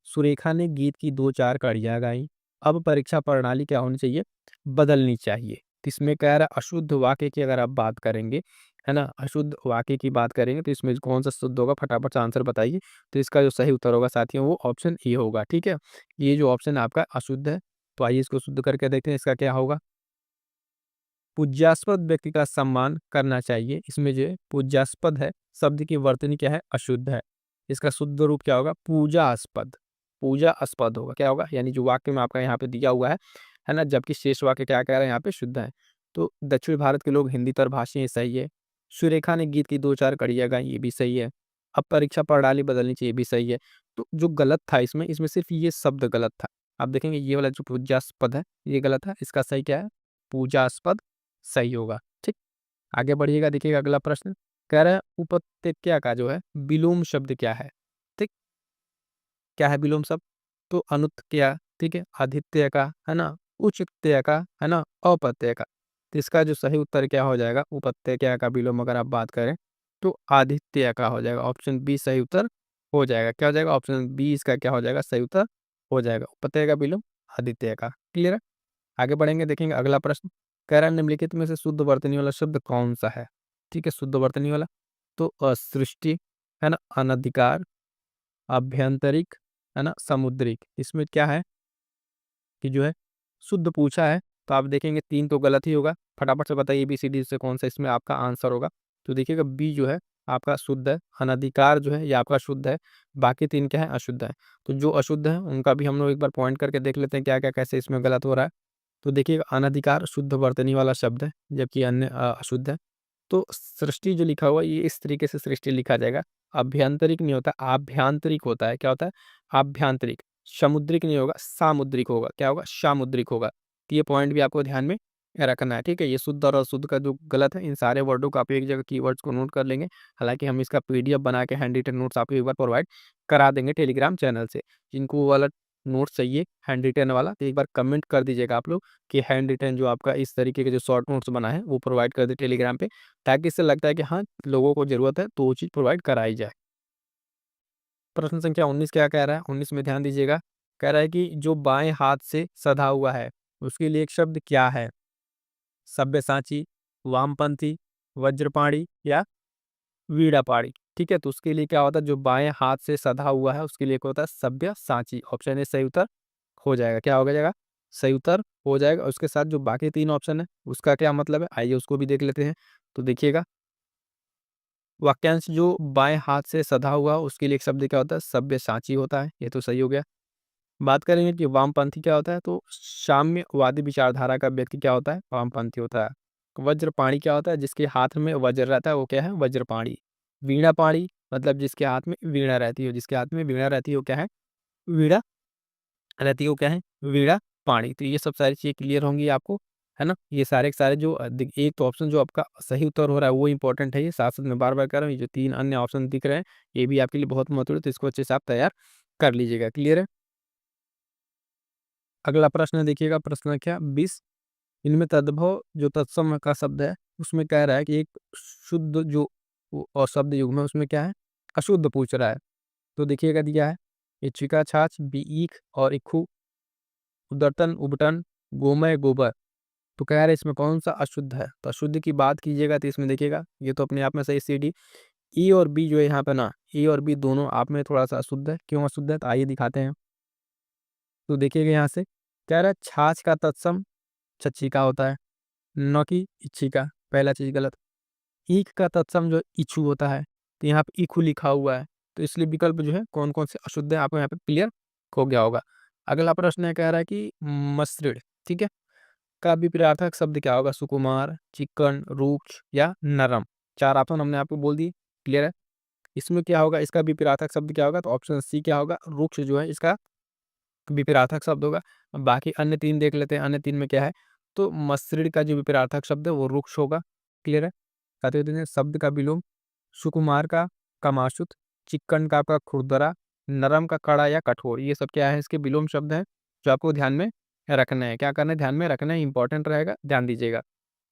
सुरेखा ने गीत की 2-4 कड़ियाँ गाईं। अब परीक्षा प्रणाली क्या होनी चाहिए? बदलनी चाहिए। तो इसमें कह रहा है अशुद्ध वाक्य की अगर आप बात करेंगे, है ना? अशुद्ध वाक्य की बात करेंगे तो इसमें कौन-सा शुद्ध होगा फटाफट से आंसर बताइए। तो इसका जो सही उत्तर होगा साथियों वो ऑप्शन ए होगा, ठीक है? ये जो ऑप्शन आपका अशुद्ध है, तो आइए इसको शुद्ध करके देखते हैं इसका क्या होगा? पूज्यास्पद व्यक्ति का सम्मान करना चाहिए। इसमें जो है पूज्यास्पद है, शब्द की वर्तनी क्या है? अशुद्ध है। इसका शुद्ध रूप क्या होगा? पूजास्पद, पूजास्पद होगा। क्या होगा? यानी जो वाक्य में आपका यहाँ पे दिया हुआ है ना? जबकि शेष वाक्य क्या कह रहा है यहाँ पे? शुद्ध है। तो दक्षिण भारत के लोग हिंदीतर भाषी हैं, सही है। सुरेखा ने गीत की 2-4 कड़ियाँ गाई, ये भी सही है। अब परीक्षा प्रणाली बदलनी चाहिए, ये भी सही है। तो जो गलत था इसमें सिर्फ़ ये शब्द गलत था। आप देखेंगे ये वाला जो पूज्यास्पद है, ये गलत है। इसका सही क्या है? पूजास्पद सही होगा, ठीक? आगे बढ़िएगा देखिएगा अगला प्रश्न, कह रहा है उपत्यका का जो है विलोम शब्द क्या है? ठीक? क्या है विलोम शब्द? तो अनुत्क्या, ठीक है? आदित्य का, है ना? उचित्य का, है ना? औपत्य का। तो इसका जो सही उत्तर क्या हो जाएगा? उपत्यका का विलोम अगर आप बात करें, तो आदित्य का हो जाएगा। ऑप्शन बी सही उत्तर हो जाएगा। क्या हो जाएगा? ऑप्शन बी इसका क्या हो जाएगा? सही उत्तर हो जाएगा। उपत्यका का विलोम आदित्य का। क्लियर है? आगे बढ़ेंगे देखेंगे अगला प्रश्न, कह रहा है निम्नलिखित में से शुद्ध वर्तनी वाला शब्द कौन-सा है? ठीक है, शुद्ध वर्तनी वाला। तो सृष्टि, है ना? अनधिकार, आभ्यंतरिक, है ना? समुद्रिक। इसमें क्या है कि जो है शुद्ध पूछा है, तो आप देखेंगे 3 तो गलत ही होगा। फटाफट से बताइए बी-सी-डी से कौन-सा इसमें आपका आंसर होगा? तो देखिएगा बी जो है आपका शुद्ध है, अनधिकार जो है ये आपका शुद्ध है, बाकी 3 क्या है? अशुद्ध है। तो जो अशुद्ध है उनका भी हम लोग एक बार पॉइंट करके देख लेते हैं क्या-क्या कैसे इसमें गलत हो रहा है। तो देखिए अनधिकार शुद्ध वर्तनी वाला शब्द है, जबकि अन्य अशुद्ध है। तो सृष्टि जो लिखा हुआ है ये इस तरीके से सृष्टि लिखा जाएगा, आभ्यंतरिक नहीं होता, आभ्यांतरिक होता है। क्या होता है? आभ्यांतरिक। समुद्रिक नहीं होगा, सामुद्रिक होगा। क्या होगा? सामुद्रिक होगा। तो ये पॉइंट भी आपको ध्यान में रखना है, ठीक है? ये शुद्ध और अशुद्ध का जो गलत है, इन सारे वर्डों को आप एक जगह कीवर्ड्स को नोट कर लेंगे। हालाँकि हम इसका पीडीएफ बना के हैंड रिटन नोट्स आपको एक बार प्रोवाइड करा देंगे टेलीग्राम चैनल से। जिनको वो वाला नोट्स चाहिए हैंड रिटन वाला, तो एक बार कमेंट कर दीजिएगा आप लोग कि हैंड रिटन जो आपका इस तरीके के जो शॉर्ट नोट्स बना है, वो प्रोवाइड कर दें टेलीग्राम पे, ताकि इससे लगता है कि हाँ, लोगों को ज़रूरत है, तो वो चीज़ प्रोवाइड कराई जाए। प्रश्न संख्या 19 क्या कह रहा है? 19 में ध्यान दीजिएगा। कह रहा है कि जो बाएँ हाथ से सधा हुआ है, उसके लिए एक शब्द क्या है? सब्यसाची, वामपंथी, वज्रपाणी या वीड़ापाणी। ठीक है? तो उसके लिए क्या होता है, जो बाएँ हाथ से सधा हुआ है, उसके लिए क्या होता है? सब्यसाची। ऑप्शन ए सही उत्तर हो जाएगा। क्या हो जाएगा? सही उत्तर हो जाएगा। और उसके साथ जो बाकी 3 ऑप्शन है, उसका क्या मतलब है? आइए उसको भी देख लेते हैं। तो देखिएगा, वाक्यांश जो बाएँ हाथ से सधा हुआ, उसके लिए एक शब्द क्या होता है? सब्यसाची होता है। ये तो सही हो गया। बात करेंगे कि वामपंथी क्या होता है, तो साम्यवादी विचारधारा का व्यक्ति क्या होता है? वामपंथी होता है। वज्रपाणी क्या होता है? जिसके हाथ में वज्र रहता है, वो क्या है? वज्रपाणी। वीणापाणी मतलब जिसके हाथ में वीणा रहती है, जिसके हाथ में वीणा रहती है, वो क्या है? वीणा रहती है, वो क्या है? वीणापाणी। तो ये सब सारी चीज़ें क्लियर होंगी आपको, है ना? ये सारे के सारे जो एक तो ऑप्शन जो आपका सही उत्तर हो रहा है, वो इंपॉर्टेंट है। ये साथ-साथ मैं बार-बार कह रहा हूँ, ये जो 3 अन्य ऑप्शन दिख रहे हैं, ये भी आपके लिए बहुत महत्वपूर्ण है, तो इसको अच्छे से आप तैयार कर लीजिएगा। क्लियर है? अगला प्रश्न देखिएगा, प्रश्न संख्या 20। इनमें तद्भव जो तत्सम का शब्द है, उसमें कह रहा है कि एक शुद्ध जो और शब्द युग्म है, उसमें क्या है? अशुद्ध पूछ रहा है। तो देखिएगा दिया है, इच्छिका छाछ, ईख और इक्खू, उदरतन उबटन, गोमय गोबर। तो कह रहा है इसमें कौन सा अशुद्ध है? तो अशुद्ध की बात कीजिएगा तो इसमें देखिएगा, ये तो अपने आप में सही सी डी। ई और बी जो है यहाँ पे ना, ए और बी दोनों आप में थोड़ा सा अशुद्ध है। क्यों अशुद्ध है? तो आइए दिखाते हैं। तो देखिएगा यहाँ से, कह रहा है छाछ का तत्सम छच्छिका होता है, न कि इच्छिका। पहला चीज गलत। ईख का तत्सम जो इच्छू होता है, तो यहाँ पे इखू लिखा हुआ है। तो इसलिए विकल्प जो है कौन कौन से अशुद्ध है, आपको यहाँ पे क्लियर हो गया होगा। अगला प्रश्न है, कह रहा है कि मसृण, ठीक है, का विपरीतार्थक शब्द क्या होगा? सुकुमार, चिक्कन, रुक्ष या नरम। 4 ऑप्शन हमने आपको बोल दिए। क्लियर है? इसमें क्या होगा? इसका विपरीतार्थक शब्द क्या होगा? तो ऑप्शन सी क्या होगा? रुक्ष जो है इसका विपरीतार्थक शब्द होगा। बाकी अन्य 3 देख लेते हैं, अन्य 3 में क्या है? तो मसृण का जो विपरीतार्थक शब्द है वो रुक्ष होगा। क्लियर है? साथियों देखिए, शब्द का विलोम सुकुमार का कमाशुत, चिक्कन का आपका खुरदरा, नरम का कड़ा या कठोर। ये सब क्या है? इसके विलोम शब्द हैं, जो आपको ध्यान में रखना है। क्या करना है? ध्यान में रखना है, इंपॉर्टेंट रहेगा, ध्यान दीजिएगा।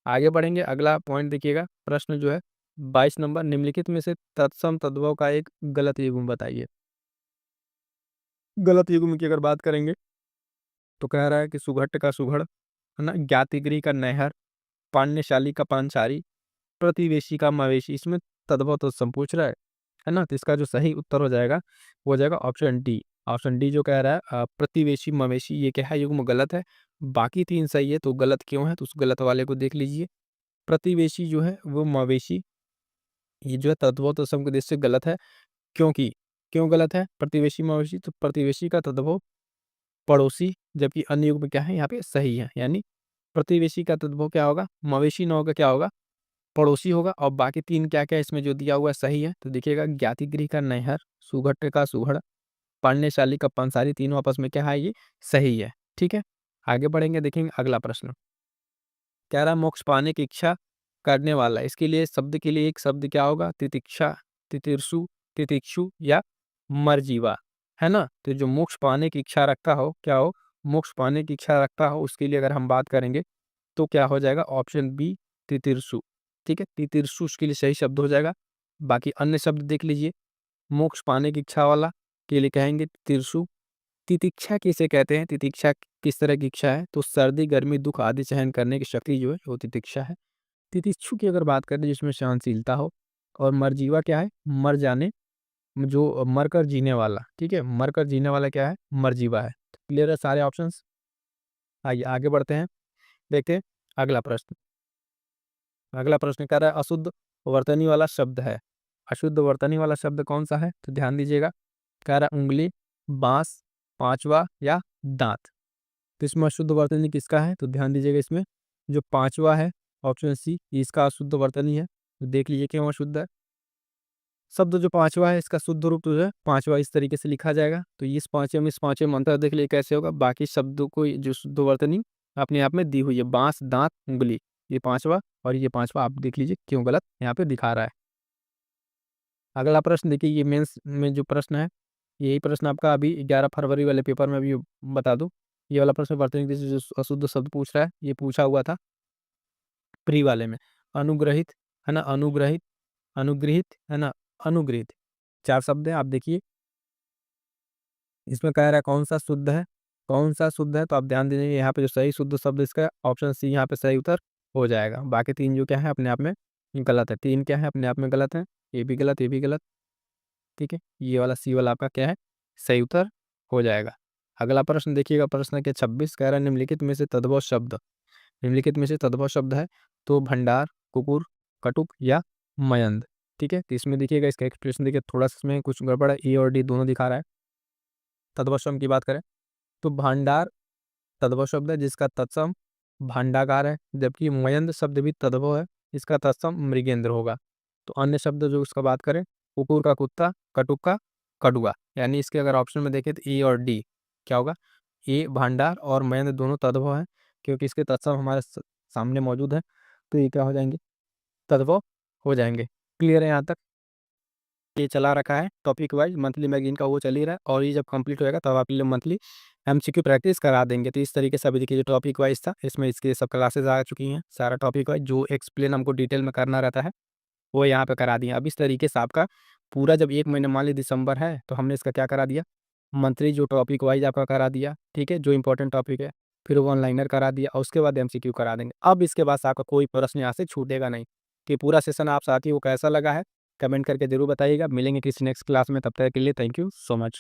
आगे बढ़ेंगे, अगला पॉइंट देखिएगा, प्रश्न जो है 22 नंबर, निम्नलिखित में से तत्सम तद्भव का एक गलत युग्म बताइए। गलत युग्म की अगर बात करेंगे, तो कह रहा है कि सुघट्ट का सुघड़, है ना? ज्ञातिगृह का नहर, पान्यशाली का पानसारी, प्रतिवेशी का मवेशी। इसमें तद्भव तत्सम पूछ रहा है ना? तो इसका जो सही उत्तर हो जाएगा, वो हो जाएगा ऑप्शन डी। ऑप्शन डी जो कह रहा है प्रतिवेशी मवेशी, ये क्या है? युग्म गलत है। बाकी 3 सही है, तो गलत क्यों है? तो उस गलत वाले को देख लीजिए। प्रतिवेशी जो है वो मवेशी, ये जो है तद्भव तत्सम के दृष्टि से गलत है। क्योंकि क्यों गलत है प्रतिवेशी मवेशी? तो प्रतिवेशी का तद्भव पड़ोसी, जबकि अन्य युग्म क्या है यहाँ पे? सही है। यानी प्रतिवेशी का तद्भव क्या होगा? मवेशी न होगा, क्या होगा? पड़ोसी होगा। और बाकी 3 क्या-क्या इसमें जो दिया हुआ है सही है। तो देखिएगा, ज्ञातिगृह का नैहर, सुघट्ट का सुघड़, पान्यशाली का पानसारी, तीनों आपस में क्या है? ये सही है। ठीक है? आगे बढ़ेंगे, देखेंगे अगला प्रश्न। कह रहा है मोक्ष पाने की इच्छा करने वाला, इसके लिए शब्द के लिए एक शब्द क्या होगा? तितिक्षा, तितिर्षु, तितिक्षु या मरजीवा, है ना? तो जो मोक्ष पाने की इच्छा रखता हो, क्या हो? मोक्ष पाने की इच्छा रखता हो, उसके लिए अगर हम बात करेंगे, तो क्या हो जाएगा? ऑप्शन बी, तितिर्षु। ठीक है? तितिर्षु उसके लिए सही शब्द हो जाएगा। बाकी अन्य शब्द देख लीजिए, मोक्ष पाने की इच्छा वाला के लिए कहेंगे तितिर्षु। तितिक्षा किसे कहते हैं? तितिक्षा किस तरह की इच्छा है? तो सर्दी, गर्मी, दुःख आदि सहन करने की शक्ति जो है, वो तितिक्षा है। तितिक्षु की अगर बात करें, जिसमें सहनशीलता हो। और मरजीवा क्या है? मर जाने, जो मरकर जीने वाला, ठीक है? मरकर जीने वाला क्या है? मरजीवा है। क्लियर है सारे ऑप्शंस? आइए आगे बढ़ते हैं, देखते हैं अगला प्रश्न। अगला प्रश्न कह रहा है अशुद्ध वर्तनी वाला शब्द है। अशुद्ध वर्तनी वाला शब्द कौन सा है? तो ध्यान दीजिएगा, कह रहा है उँगली, बाँस, पाँचवा या दाँत। तो इसमें अशुद्ध वर्तनी किसका है? तो ध्यान दीजिएगा, इसमें जो पाँचवा है, ऑप्शन सी, ये इसका अशुद्ध वर्तनी है। तो देख लीजिए क्यों अशुद्ध है। शब्द जो पाँचवा है इसका शुद्ध रूप जो है पाँचवा इस तरीके से लिखा जाएगा। तो इस पाँचवें मंत्र देख लिए कैसे होगा। बाकी शब्दों को जो शुद्ध वर्तनी अपने आप में दी हुई है, बाँस, दाँत, उँगली, ये पाँचवा और ये पाँचवा आप देख लीजिए क्यों गलत यहाँ पे दिखा रहा है। अगला प्रश्न देखिए, ये मेंस में जो प्रश्न है, यही प्रश्न आपका अभी 11 फरवरी वाले पेपर में भी बता दूँ। ये वाला प्रश्न वर्तनी से जो अशुद्ध शब्द पूछ रहा है, ये पूछा हुआ था प्री वाले में। अनुग्रहित, है ना? अनुग्रहित, अनुगृहीत, है ना? अनुगृहीत, 4 शब्द हैं। आप देखिए इसमें कह रहा है कौन-सा शुद्ध है, कौन-सा शुद्ध है? तो आप ध्यान दीजिए यहाँ पे जो सही शुद्ध शब्द इसका ऑप्शन सी यहाँ पे सही उत्तर हो जाएगा। बाकी 3 जो क्या है अपने आप में गलत है। 3 क्या है अपने आप में गलत है, ये भी गलत, ये भी गलत, ठीक है? ये वाला सी वाला आपका क्या है? सही उत्तर हो जाएगा। अगला प्रश्न देखिएगा, प्रश्न संख्या 26 कह रहा है निम्नलिखित में से तद्भव शब्द, निम्नलिखित में से तद्भव शब्द है तो भंडार, कुकुर, कटुक या मयंद, ठीक है? तो इसमें देखिएगा इसका एक्सप्रेशन देखिए थोड़ा-सा इसमें कुछ गड़बड़ है, ए और डी दोनों दिखा रहा है। तद्भव शब्द की बात करें तो भंडार तद्भव शब्द है जिसका तत्सम भांडागार है, जबकि मयंद शब्द भी तद्भव है, इसका तत्सम मृगेंद्र होगा। तो अन्य शब्द जो उसका बात करें, कुकुर का कुत्ता, कटुक का कटुआ, यानी इसके अगर ऑप्शन में देखें तो ए और डी क्या होगा? ए भांडार और मयंद दोनों तद्भव है, क्योंकि इसके तत्सम हमारे सामने मौजूद है, तो ये क्या हो जाएंगे? तद्भव हो जाएंगे। क्लियर है यहाँ तक? ये चला रखा है टॉपिक वाइज, मंथली मैगज़ीन का वो चल ही रहा है और ये जब कंप्लीट होएगा तब आपके लिए मंथली एमसीक्यू प्रैक्टिस करा देंगे। तो इस तरीके से अभी देखिए जो टॉपिक वाइज था इसमें इसकी सब क्लासेस आ चुकी हैं। सारा टॉपिक वाइज जो एक्सप्लेन हमको डिटेल में करना रहता है वो यहाँ पे करा दिया। अब इस तरीके से आपका पूरा जब 1 महीना मान लीजिए दिसंबर है तो हमने इसका क्या करा दिया, मंथली जो टॉपिक वाइज आपका करा दिया, ठीक है? जो इम्पोर्टेंट टॉपिक है, फिर वन लाइनर करा दिया और उसके बाद एमसीक्यू करा देंगे। अब इसके बाद से आपका कोई प्रश्न यहाँ से छूटेगा नहीं। कि पूरा सेशन आप साथियों को कैसा लगा है, कमेंट करके ज़रूर बताइएगा। मिलेंगे किसी नेक्स्ट क्लास में, तब तक के लिए थैंक यू सो मच।